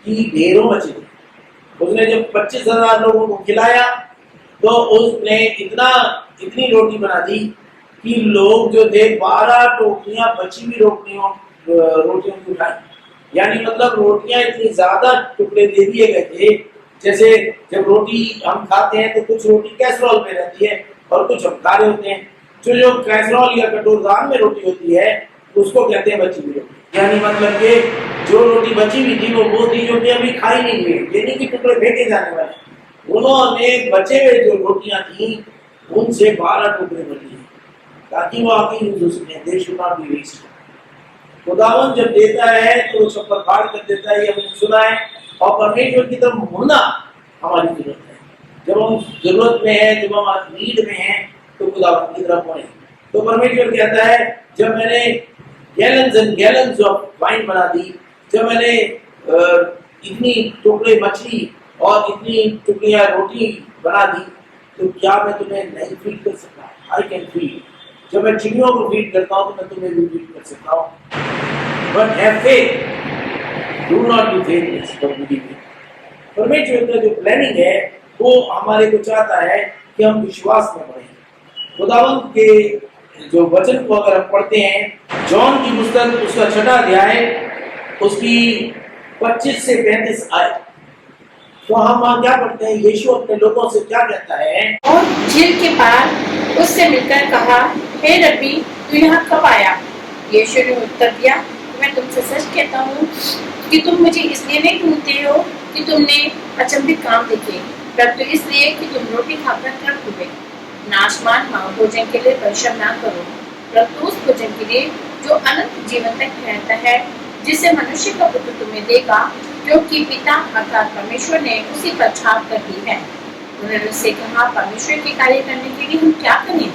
कि ढेरों बचे थे। उसने जब 25,000 लोगों को खिलाया तो उसने इतनी रोटी बना दी कि लोग जो थे 12 टोकरियां बची हुई रोटियों की उठाई। यानी मतलब रोटियां इतनी ज्यादा टुकड़े दे दिए गए थे, जैसे जब रोटी हम खाते हैं तो कुछ रोटी कैसरोल में रहती है और कुछ हम खा रहे होते हैं, जो कैसरोल या कटोरदान में रोटी होती है उसको कहते हैं बची हुई रोटी। यानी मतलब कि जो रोटी बची हुई थी वो थी जो कि अभी खाई नहीं हुई, ये नहीं कि टुकड़े फेंके जाने वाले। उन्होंने बचे हुए जो रोटियां थी उनसे 12 टुकड़े बने ताकि वो आगे यूज हो सके, they should not be waste. खुदावन जब देता है तो सब पर बाढ़ कर देता है, ये हमने सुना है, और परमेश्वर की तरफ मुड़ना हमारी जरूरत है। जब हम जरूरत में है, जब हम नीड में हैं, तो खुदावन की तरफ मुड़े। तो परमेश्वर कहता है जब मैंने gallons and gallons of wine बना दी, जब मैंने इतनी टुकड़े मछली और इतनी टुकड़ियां रोटी बना दी, तो क्या मैं तुम्हें नहीं फीड कर सकता? I can feed. जब मैं चिड़ियों को फीड करता हूँ तो मैं तुम्हें भी फीड कर सकता हूँ। But have faith, do not be faithless, but believe. परमेश्वर का जो प्लानिंग है वो हमारे को चाहता है कि हम विश्वास में बढ़ें। खुदावंत के जो वचन को अगर हम पढ़ते हैं, जॉन की पुस्तक उसका 6वां अध्याय उसकी 25 से 35 आयत, तो हम वहाँ क्या पढ़ते हैं? यीशु अपने लोगों से क्या कहता है? और झील के पार उससे मिलकर कहा, हे रब्बी, तू यहाँ कब आया? यीशु ने उत्तर दिया, मैं तुमसे सच कहता हूँ कि तुम मुझे इसलिए नहीं ढूंढते हो कि तुमने अचंभित काम देखे, परंतु इसलिए कि तुम रोटी खाकर तृप्त हुए। नाशमान भोजन के लिए परिश्रम ना करो, परंतु उस भोजन के लिए जो अनंत जीवन तक रहता है, जिसे मनुष्य का पुत्र तुम्हें देगा, क्योंकि पिता अर्थात परमेश्वर ने उसी पर छाप कर दी है। उन्होंने उससे कहा, परमेश्वर के कार्य करने के लिए हम क्या करें?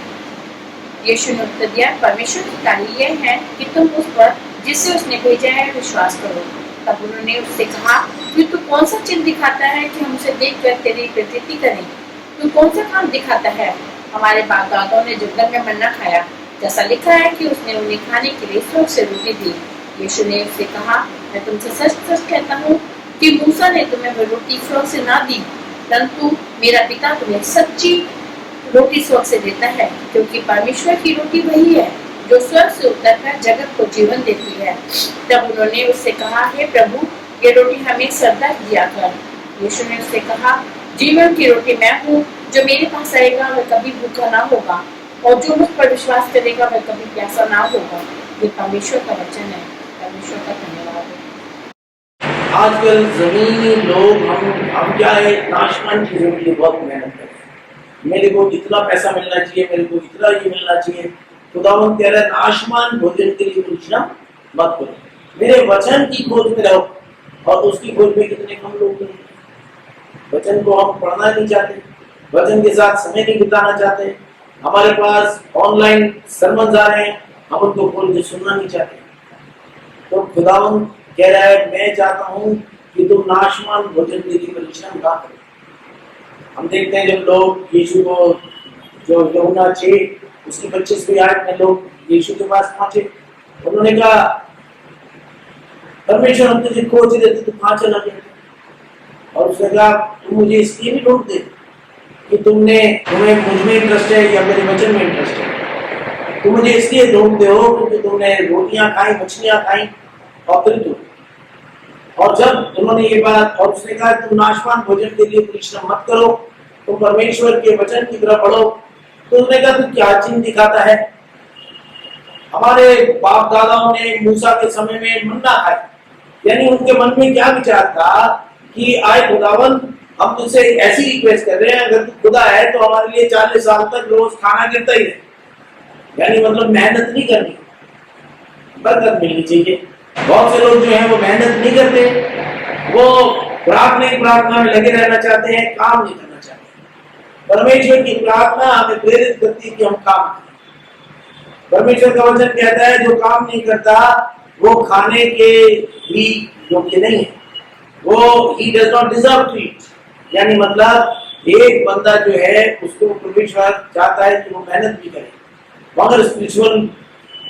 यीशु ने उत्तर दिया, परमेश्वर की कार्य यह है कि तुम उस पर जिससे उसने भेजा है विश्वास करो। तब उन्होंने उससे कहा, तू कौन सा चिन्ह दिखाता है कि हम उसे देखकर तेरी प्रतीति करें? तू कौन सा काम दिखाता है? हमारे बाप दादाओं ने जंगल में मन्ना खाया, जैसा लिखा है कि उसने उन्हें खाने के लिए स्वर्ग से रोटी दी। यीशु ने उससे कहा, मैं तुमसे सच सच कहता हूँ कि मूसा ने तुम्हें वह रोटी स्वर्ग से ना दी, परंतु मेरा पिता तुम्हें सच्ची रोटी स्वर्ग से देता है, क्योंकि परमेश्वर की रोटी वही है जो स्वर्ग से उतरकर जगत को जीवन देती है। तब उन्होंने उससे कहा, हे प्रभु, ये रोटी हमें सदा दिया कर। यीशु ने उससे कहा, जीवन की रोटी मैं हूँ, जो मेरे पास आएगा वह कभी भूखा ना होगा, और जो मुझ पर विश्वास करेगा वह कभी प्यासा ना होगा। ये परमेश्वर का वचन है। परमेश्वर का धन्यवाद है। आजकल जमीनी लोग हम क्या है, नाशमान चीजों के लिए बहुत मेहनत करते हैं। मेरे को इतना पैसा मिलना चाहिए, मेरे को इतना ये मिलना चाहिए। खुदावंद कह रहा है, नाशमान भोजन के लिए पूछना मत करो, मेरे वचन की खोज में रहो। और उसकी खोज में कितने कम लोग हैं। वचन को हम पढ़ना नहीं चाहते, वचन के साथ समय नहीं बिताना चाहते। हमारे पास ऑनलाइन सरमन आ रहे हैं, हम उनको खोल के सुनना नहीं चाहते। तो खुदावंद कह रहा है, मैं चाहता हूं कि तुम नाशमान भोजन के लिए परिश्रम ना करो। हम देखते हैं जब लोग यीशु को, जो यूहन्ना 6 उसकी 25वीं आयत में लोग यीशु के पास पहुंचे, उन्होंने कहा, परमेश्वर हम तुझे खोज रहे थे, तू कहां चला गया? और उसने कहा, तुम मुझे इसलिए नहीं ढूंढते कि तुम्हें मुझ में इंटरेस्ट है या मेरे वचन में इंटरेस्ट है। तुम मुझे इसलिए ढूंढते हो क्योंकि तुमने रोटियां खाई, मछलियां खाई और फिर और जब उन्होंने ये बात, और उसने कहा तुम नाशवान भोजन के लिए परिश्रम मत करो, तुम परमेश्वर के वचन की तरफ बढ़ो, तो उसने कहा तू क्या चिन्ह दिखाता है? हमारे बाप दादाओं ने मूसा के समय में मन्ना खाया, यानी उनके मन में क्या विचार था कि आए खुदावन, हम तुझसे ऐसी रिक्वेस्ट कर रहे हैं, अगर तू खुदा है तो हमारे लिए 40 साल तक रोज खाना गिरता ही है। यानी मतलब मेहनत नहीं करनी, बरकत मिलनी चाहिए। बहुत से लोग जो हैं वो मेहनत नहीं करते, वो प्रार्थना में लगे रहना चाहते हैं, काम नहीं करना चाहते। परमेश्वर की प्रार्थना हमें प्रेरित करती है कि हम काम करें। परमेश्वर का वचन कहता है, जो काम नहीं करता वो खाने के भी योग्य नहीं है, वो he does not deserve to eat। यानी मतलब एक बंदा जो है उसको परमेश्वर चाहता है कि वो मेहनत भी करे, मगर स्पिरिचुअल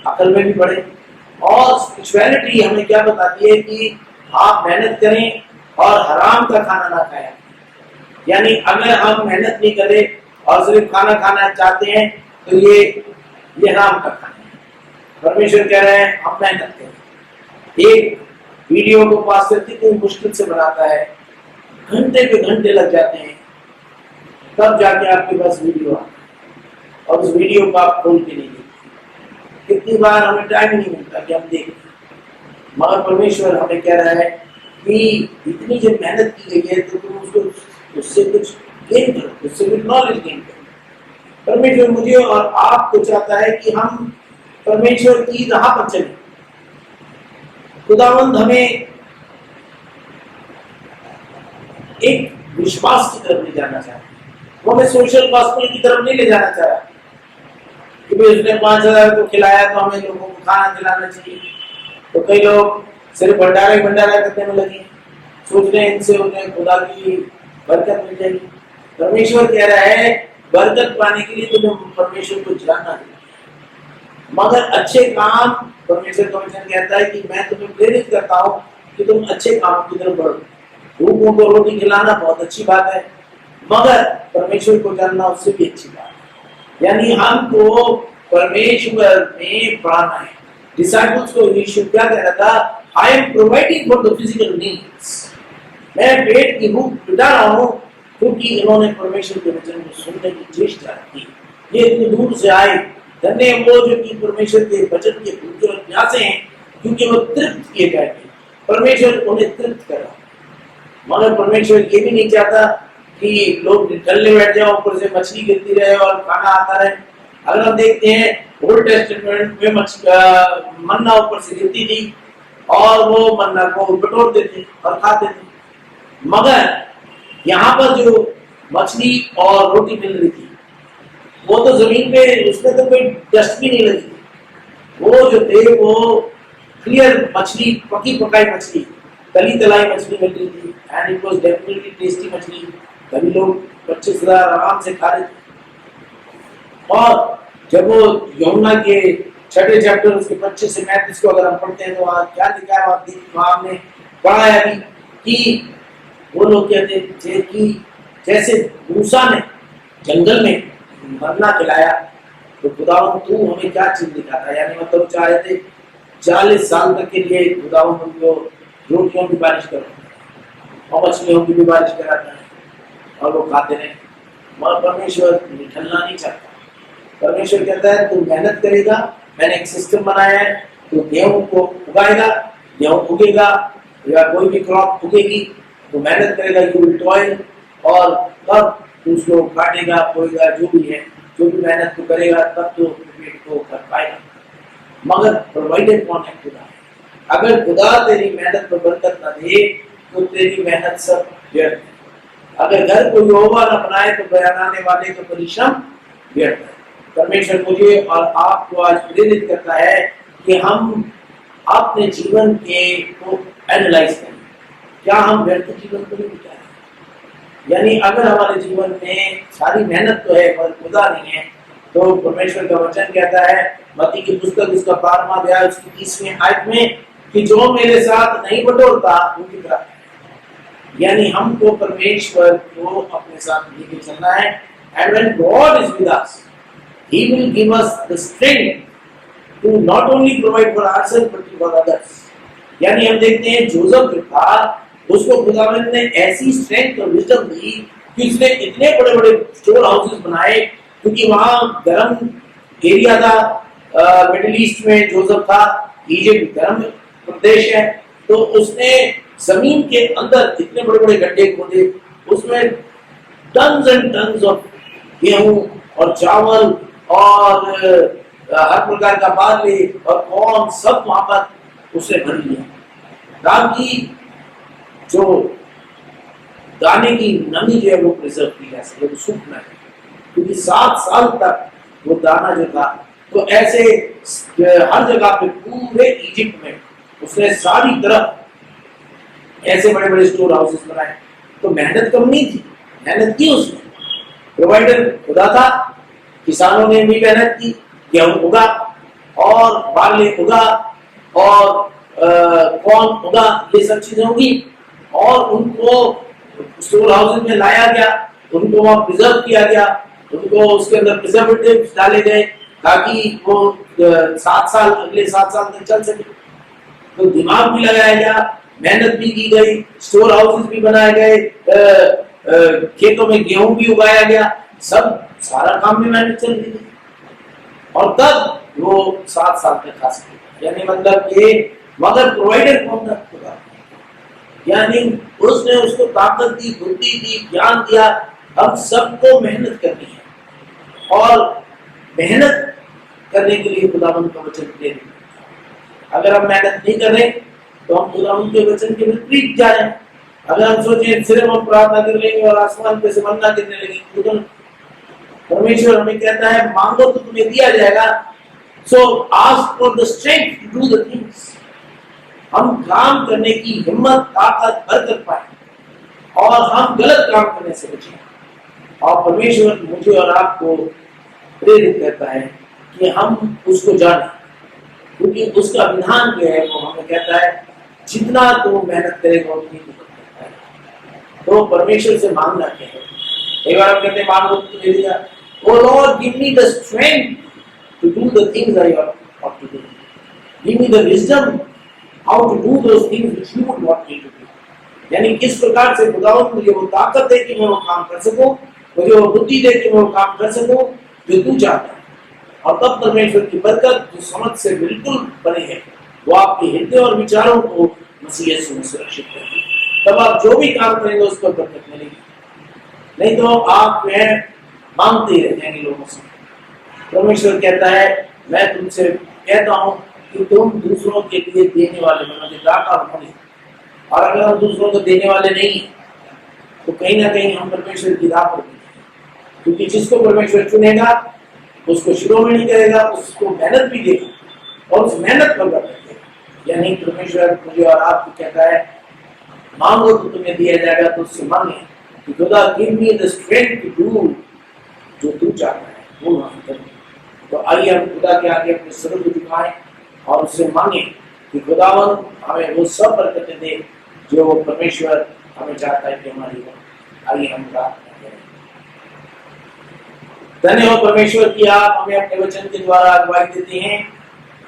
अकल में भी बढ़े। और स्पिरिचुअलिटी हमें क्या बताती है कि आप मेहनत करें और हराम का खाना ना खाएं। यानी अगर हम मेहनत नहीं करें और सिर्फ खाना खाना चाहते हैं तो ये हराम का खाना है। परमेश्वर कह रहे हैं हम मेहनत करें। एक वीडियो को पास्टर कितनी मुश्किल से बनाता है, घंटे पे घंटे लग जाते हैं, तब जाके आपके पास वीडियो आता है और उस वीडियो को आप खोल के नहीं देखते। कितनी बार हमें टाइम नहीं मिलता कि हम देखें, मगर परमेश्वर हमें कह रहा है कि इतनी जब मेहनत की गई है तो तुम उसको उससे कुछ गेन करो, उससे कुछ नॉलेज गेन करो। परमेश्वर मुझे और आपको चाहता है कि हम परमेश्वर की राह पर चलें। खुदावंद हमें एक विश्वास की तरफ ले जाना चाहता है, वो हमें सोशल गॉस्पेल की तरफ नहीं ले जाना चाह रहा कि भाई उसने 5000 को खिलाया तो हमें लोगों को खाना खिलाना चाहिए। तो कई लोग सिर्फ भंडारा करने में लगे, सोच रहे हैं इनसे उन्हें खुदा की बरकत मिल जाएगी। परमेश्वर कह रहा है बरकत पाने के लिए तुम्हें परमेश्वर को जानना है, मगर अच्छे काम, परमेश्वर का वचन कहता है कि मैं तुम्हें प्रेरित करता हूँ कि तुम अच्छे कामों की तरफ बढ़ो। भूखों को रोटी खिलाना बहुत अच्छी बात है, मगर परमेश्वर को जानना उससे भी अच्छी बात है। यानी हमको परमेश्वर में बढ़ाना है। डिसाइपल्स को यीशु क्या कह रहा था, I am providing for the physical needs. मैं पेट की भूख मिटा रहा हूँ क्योंकि इन्होंने परमेश्वर के वचन को सुनने की चेष्टा की। ये इतनी दूर से आए, धन्य वो जो कि परमेश्वर के वचन के भूखे और प्यासे हैं, क्योंकि वो तृप्त किए जाएंगे। परमेश्वर उन्हें तृप्त कर रहा है, मगर परमेश्वर ये भी नहीं चाहता कि लोग निकलने बैठ जाए, ऊपर से मछली गिरती रहे और खाना आता रहे। अगर हम देखते हैं ओल्ड टेस्टामेंट में मन्ना ऊपर से गिरती थी और वो मन्ना को बटोरते थे और खाते थे, मगर यहाँ पर जो मछली और रोटी मिल रही थी वो तो जमीन पे, उसमें तो कोई डस्ट भी नहीं लगी। वो जो थे वो क्लियर मछली, पकी पकाई मछली, तली तलाई मछली मिल रही थी, and it was definitely tasty मछली। कभी लोग 25,000 आराम से खा रहे थे। और जब वो यूहन्ना के 6 चैप्टर उसके 25 से 35 को अगर हम पढ़ते हैं तो वहाँ क्या लिखा है, वहाँ हमने पढ़ा है अभी कि वो लोग कहते थे कि जैसे मूसा ने जंगल में मन्ना खिलाया, तो खुदावन तू हमें क्या चीज दिखाता, यानी मतलब चाह रहे थे 40 साल तक के लिए खुदावन उनको रोटियों की बारिश कराता है और मछलियों की भी बारिश कराता है और वो खाते रहे। मगर परमेश्वर निकलना नहीं चाहता। परमेश्वर कहता है तू मेहनत करेगा, मैंने एक सिस्टम बनाया है, तो गेहूं को उगाएगा, गेहूं उगेगा या कोई भी क्रॉप उगेगी, तो मेहनत करेगा, यू विल टॉयल, और तब तू उसको काटेगा, बोएगा, जो भी है, जो भी मेहनत तू करेगा तब तो पेट को कर पाएगा। मगर प्रोवाइडर कौन है? खुदा। अगर खुदा तेरी मेहनत पर बरकत न दे तो तेरी मेहनत सब व्यर्थ है। अगर घर को यहोवा न बनाए तो बनाने वाले का परिश्रम व्यर्थ है। परमेश्वर मुझे और आपको आज प्रेरित करता है कि हम अपने जीवन के को एनालाइज करें, क्या हम व्यर्थ जीवन को नहीं बिता रहे? यानी अगर हमारे जीवन में सारी मेहनत तो है पर खुदा नहीं है, तो परमेश्वर का वचन कहता है मत्ती की पुस्तक उसका 12वां अध्याय उसकी 30वीं आयत में कि जो मेरे साथ नहीं बटोरता वो कितना है। यानी हमको परमेश्वर को अपने साथ लेके चलना है। And when God is with us he will give us the strength to not only provide for ourselves but for others। यानी हम देखते हैं जोसेफ जो था उसको खुदावंद ने ऐसी स्ट्रेंथ और विजडम दी कि उसने इतने बड़े बड़े स्टोर हाउसेस बनाए, क्योंकि वहां गर्म एरिया था, मिडिल ईस्ट में जोसेफ था, इजिप्ट गर्म प्रदेश है, तो उसने जमीन के अंदर इतने बड़े बड़े गड्ढे खोदे, उसमें टन्स एंड टन्स ऑफ गेहूं और चावल और हर प्रकार का बार्ली और कॉर्न सब वहां पर उसने भर लिया। राम की जो दाने की नमी जो है वो प्रिजर्व की जा सके, वो सूखना है, क्योंकि 7 साल तक वो दाना जो था, तो ऐसे हर जगह पे पूरे इजिप्ट में उसने सारी तरफ ऐसे बड़े बड़े स्टोर हाउसेस बनाए। तो मेहनत कम नहीं थी, मेहनत की उसने, प्रोवाइडर खुदा था, किसानों ने भी मेहनत की, गेहूं उगा और बार्ली उगा और कॉर्न उगा, ये सब चीजें होगी और उनको स्टोर हाउसेस में लाया गया, उनको वहां प्रिजर्व किया गया, उनको उसके अंदर प्रिजर्वेटिव्स डाले गए ताकि वो 7 साल अगले 7 साल तक चल सके। तो दिमाग भी लगाया गया, मेहनत भी की गई, स्टोर हाउसेस भी बनाए गए, खेतों में गेहूं भी उगाया गया, सब सारा काम में मेहनत चल रही थी और तब वो 7 साल तक खा सके। यानी मतलब कि मगर प्रोवाइडर कौन था? खुदा। यानी उसने उसको ताकत दी, बुद्धि दी, ज्ञान दिया। हम सबको मेहनत करनी है और मेहनत करने के लिए खुदावंद का वचन दे रहे। अगर हम मेहनत नहीं कर रहे तो हम खुदावंद के वचन के विपरीत जा रहे हैं। अगर हम सोचे सिर्फ हम प्रार्थना कर लेंगे और आसमान पे से मन्ना गिरने लगेगी, तो परमेश्वर हमें कहता है मांगो तो तुम्हें दिया जाएगा। So ask for the strength to do the things. हम काम करने की हिम्मत, ताकत, बरकत पाए और हम गलत काम करने से बचें। और परमेश्वर मुझे और आपको प्रेरित करता है कि हम उसको जाने, क्योंकि उसका विधान जो है वो हमें कहता है जितना तो मेहनत करेगा उतनी तो। तो परमेश्वर से मांगना क्या है? एक बार हम कहते हैं मांगो तो दे दिया। O Lord give me the strength to do the things I ought to do. Give me the wisdom how to do those things which you would want me to do. यानी किस प्रकार से खुदावंद मुझे वो ताकत दे कि मैं वो काम कर सकूं, मुझे वो बुद्धि दे कि मैं वो काम कर सकूं जो तू चाहता है। और तब परमेश्वर की बरकत जो समझ से बिल्कुल बने है वो आपके हृदय और विचारों को मसीह यीशु में सुरक्षित करेगी। तब आप जो भी काम करेंगे उस पर बरकत मिलेगी, नहीं तो आप मांगते ही रह जाएंगे लोगों से। परमेश्वर कहता है मैं तुमसे कहता हूं कि तुम दूसरों के लिए देने वाले बनो, दाता बनो। और अगर हम दूसरों को देने वाले नहीं तो कहीं ना कहीं हम परमेश्वर की राह पर भी, क्योंकि जिसको परमेश्वर चुनेगा उसको शिरोमणि करेगा, उसको मेहनत भी देगा और उस मेहनत पर बरकत देगा। यानी परमेश्वर मुझे और आपको कहता है मांगो तो तुम्हें दिया जाएगा, तो उससे मांगे कि खुदा give me the strength to do जो तू चाहता है वो हम करें। तो आइए हम खुदा के आगे अपने सर को झुकाएं और उससे मांगे कि खुदावंद हमें वो सब बरकतें दे जो परमेश्वर हमें चाहता है कि हमारी हो। आइए हम प्रार्थना करें। धन्य हो परमेश्वर की आप हमें अपने वचन के द्वारा अगुवाई देते हैं।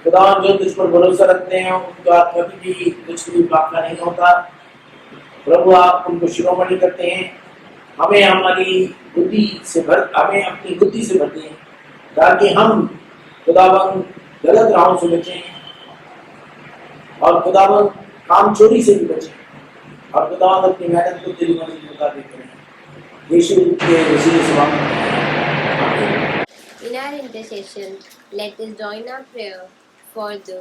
खुदावन जो तुझ पर भरोसा रखते हैं उनका कभी भी कुछ भी बाका नहीं होता। प्रभु आप उनको शिरोमणि करते हैं। हमें अपनी बुद्धि से भरते हैं ताकि हम खुदावन गलत राहों से बचें और खुदावन काम चोरी से भी बचें और खुदावन अपनी मेहनत को तेरी मर्जी के मुताबिक करें। यीशु के वसीले से मांगते हैं। In our intercession, let us join our prayer for the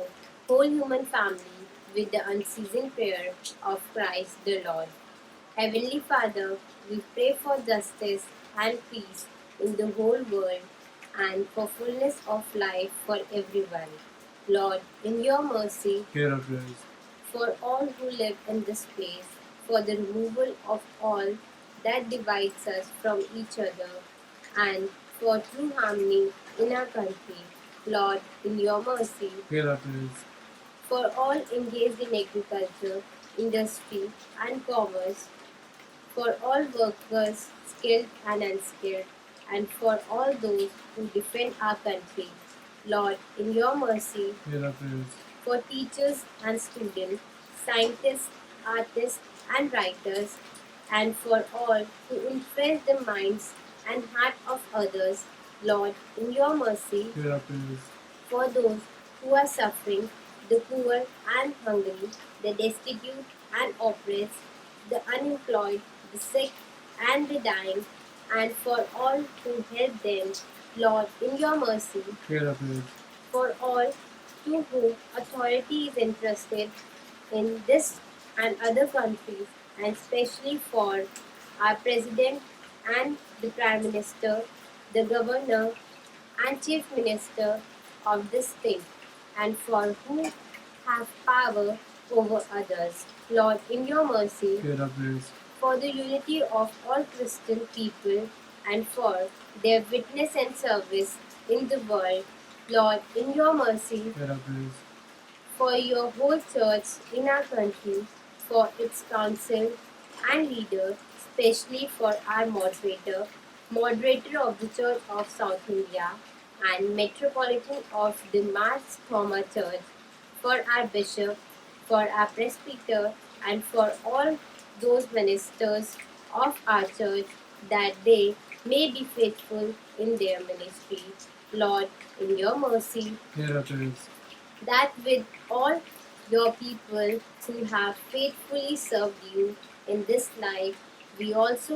whole human family with the unceasing prayer of Christ the Lord. Heavenly Father, we pray for justice and peace in the whole world and for fullness of life for everyone. Lord, in your mercy, Hear our prayers. for all who live in this place, for the removal of all that divides us from each other, and for true harmony in our country. Lord, in your mercy, Hear our prayers. for all engaged in agriculture, industry, and commerce, for all workers, skilled and unskilled, and for all those who defend our country. Lord, in your mercy, Hear our prayers. for teachers and students, scientists, artists, and writers, and for all who influence the minds and heart of others. Lord, in your mercy, Hear our prayers. for those who are suffering, the poor and hungry, the destitute and oppressed, the unemployed, the sick and the dying, and for all who help them. Lord, in your mercy, Hear our prayers. for all to whom authority is entrusted in this and other countries, and especially for our President and the Prime Minister, the Governor and Chief Minister of this state, and for who have power over others. Lord, in your mercy, Hear our prayers. for the unity of all Christian people and for their witness and service in the world. Lord, in your mercy, Hear our prayers. for your whole church in our country, for its council and leader, especially for our moderator of the Church of South India and Metropolitan of the Mass Thoma Church, for our bishop, for our presbyter, and for all those ministers of our church, that they may be faithful in their ministry. Lord, in your mercy, Hear our prayers. that with all your people who have faithfully served you in this life, we also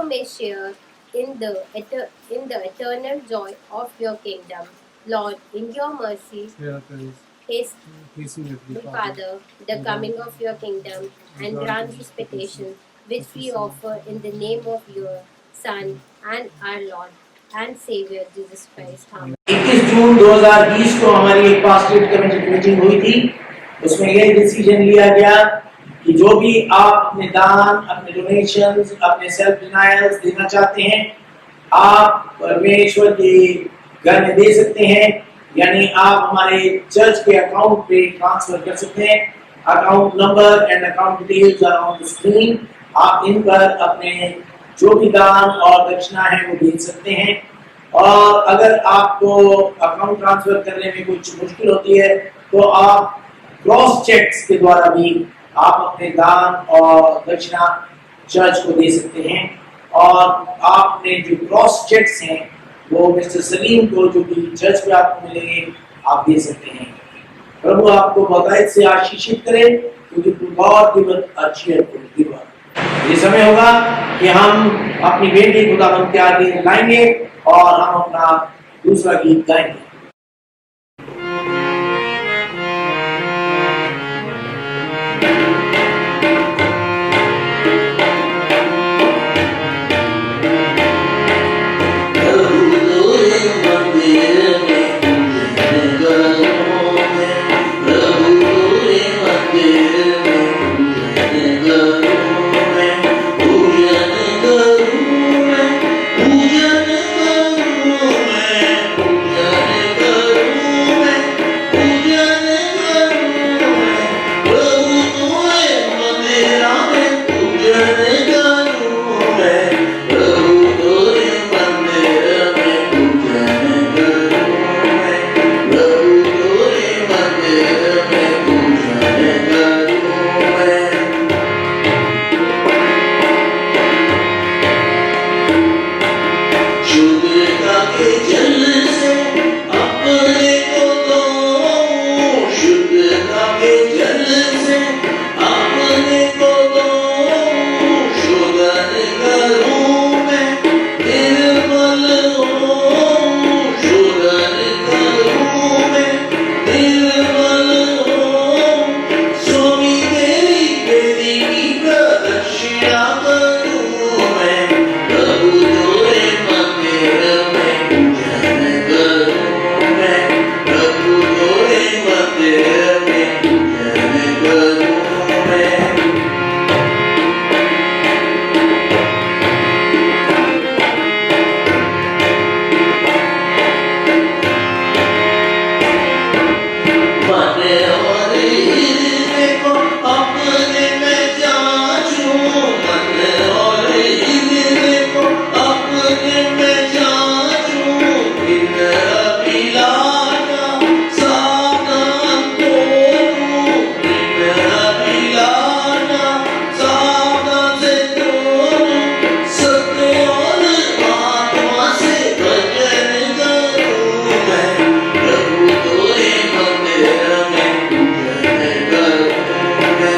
may share in the eternal joy of your kingdom. Lord, in your mercy, Hear our prayers. hasten, Heavenly Father, the coming of your kingdom, and grant these petitions which we offer in the name of your Son and our Lord and Savior Jesus Christ. Amen. 21 जून 2020 को हमारी एक पास्टरेट committee की meeting हुई थी। उसमें यह decision लिया गया कि जो भी आप अपने दान, अपने डोनेशंस, अपने सेल्फ डिनायल्स देना चाहते हैं, आप परमेश्वर के घर में दे सकते हैं। यानी आप हमारे चर्च के अकाउंट पे ट्रांसफर कर सकते हैं। Account number and account details are on the screen. आप इन पर अपने जो भी दान और दक्षिणा है वो भेज सकते हैं। और अगर आपको अकाउंट ट्रांसफर करने में कुछ मुश्किल होती है तो आप क्रॉस चेक्स के द्वारा भी आप अपने दान और दक्षिणा चर्च को दे सकते हैं। और आपने जो क्रॉस चेक्स हैं वो मिस्टर सलीम को, जो कि चर्च पे आपको मिलेंगे, आप दे सकते हैं। प्रभु आपको बहुतायत से आशीषित करे, क्योंकि God given a cheerful giver. ये समय होगा कि हम अपनी बेटी खुदावंद के आगे लाएंगे और हम अपना दूसरा गीत गाएंगे। पूजन क्या करूं मैं, प्रभु तेरे मंदिर में पूजन करूं मैं, प्रभु तेरे मंदिर में पूजन करूं मैं। मन और हृदय को अपने में जांचूं, मन और हृदय को अपने में जांचूं, दिन अभिलाषा सावधान तोड़ूं, दिन अभिलाषा सावधान से तोड़ूं, सत्य और आत्मा से भजन करूं मैं, प्रभु तेरे मंदिर में पूजन करूं मैं,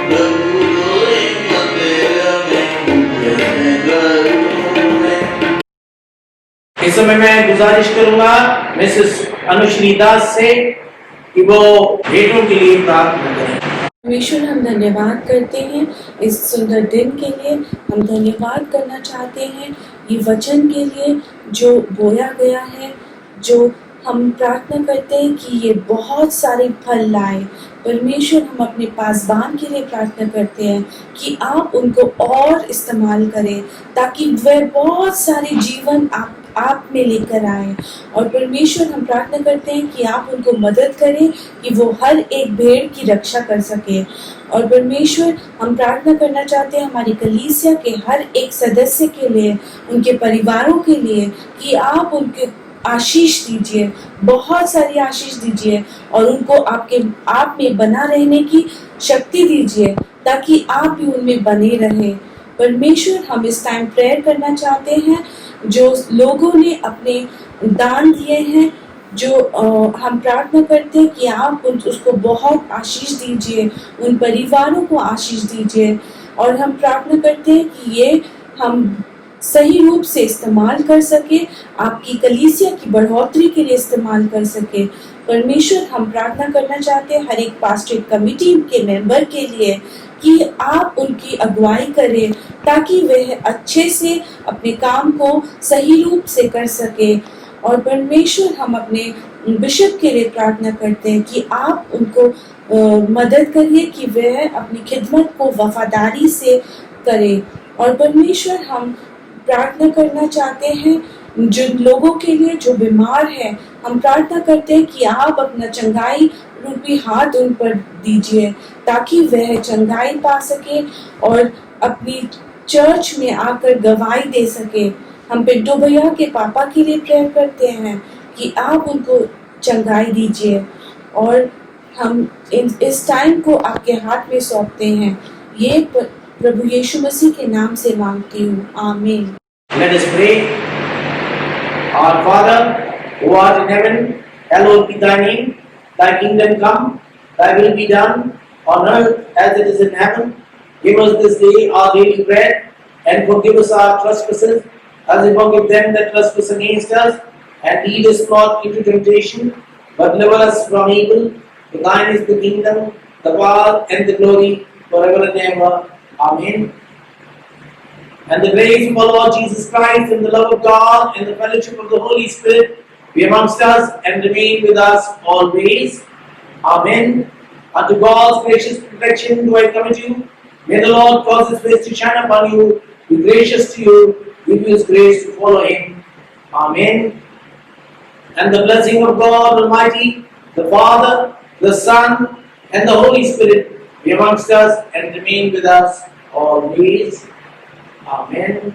प्रभु तेरे मंदिर में पूजन करूं मैं। इस समय मैं गुजारिश करूंगा मिसेस अनुश्री दास से कि वो बेटों के लिए प्रार्थना करें। परमेश्वर, हम धन्यवाद करते हैं इस सुंदर दिन के लिए। हम धन्यवाद करना चाहते हैं ये वचन के लिए जो बोया गया है, जो हम प्रार्थना करते हैं कि ये बहुत सारे फल लाए। परमेश्वर, हम अपने पासबान के लिए प्रार्थना करते हैं कि आप उनको और इस्तेमाल करें ताकि वह बहुत सारे जीवन आप में लेकर आए। और परमेश्वर, हम प्रार्थना करते हैं कि आप उनको मदद करें कि वो हर एक भेड़ की रक्षा कर सके। और परमेश्वर, हम प्रार्थना करना चाहते हैं हमारी कलीसिया के हर एक सदस्य के लिए, उनके परिवारों के लिए, कि आप उनके आशीष दीजिए, बहुत सारी आशीष दीजिए और उनको आप में बना रहने की शक्ति दीजिए ताकि आप भी उनमें बने रहे। परमेश्वर, हम इस टाइम प्रेयर करना चाहते हैं जो लोगों ने अपने दान दिए हैं, जो हम प्रार्थना करते हैं कि आप उसको बहुत आशीष दीजिए, उन परिवारों को आशीष दीजिए। और हम प्रार्थना करते हैं कि ये हम सही रूप से इस्तेमाल कर सके, आपकी कलीसिया की बढ़ोतरी के लिए इस्तेमाल कर सके। परमेश्वर, हम प्रार्थना करना चाहते हैं हर एक पास्टरेट कमेटी के मेंबर के लिए कि आप उनकी अगुवाई करें ताकि वह अच्छे से अपने काम को सही रूप से कर सके। और परमेश्वर, हम अपने बिशप के लिए प्रार्थना करते हैं कि आप उनको मदद करिए कि वह अपनी खिदमत को वफादारी से करे। और परमेश्वर, हम प्रार्थना करना चाहते हैं जिन लोगों के लिए जो बीमार हैं, हम प्रार्थना करते हैं कि आप अपना चंगाई रूपी हाथ उन पर दीजिए ताकि वह चंगाई पा सके और अपनी चर्च में आकर गवाही दे सके। हम पिंटू भैया के पापा के लिए प्रेयर करते हैं कि आप उनको चंगाई दीजिए और हम इस टाइम को आपके हाथ में सौंपते हैं। ये प्रभु यीशु मसीह के नाम से मांगती हूँ, आमीन। Let us pray. Our Father, who art in heaven, hallowed be thy name. Thy kingdom come, thy will be done on earth as it is in heaven. Give us this day our daily bread, and forgive us our trespasses, as we forgive them that trespass against us. And lead us not into temptation, but deliver us from evil. For thine is the kingdom, the power, and the glory, forever and ever. Amen. And the grace of our Lord Jesus Christ, and the love of God, and the fellowship of the Holy Spirit be amongst us and remain with us always. Amen. Unto God's gracious protection do I commit you. May the Lord cause His face to shine upon you, be gracious to you, give you His grace to follow Him. Amen. And the blessing of God Almighty, the Father, the Son, and the Holy Spirit be amongst us and remain with us always. Amen.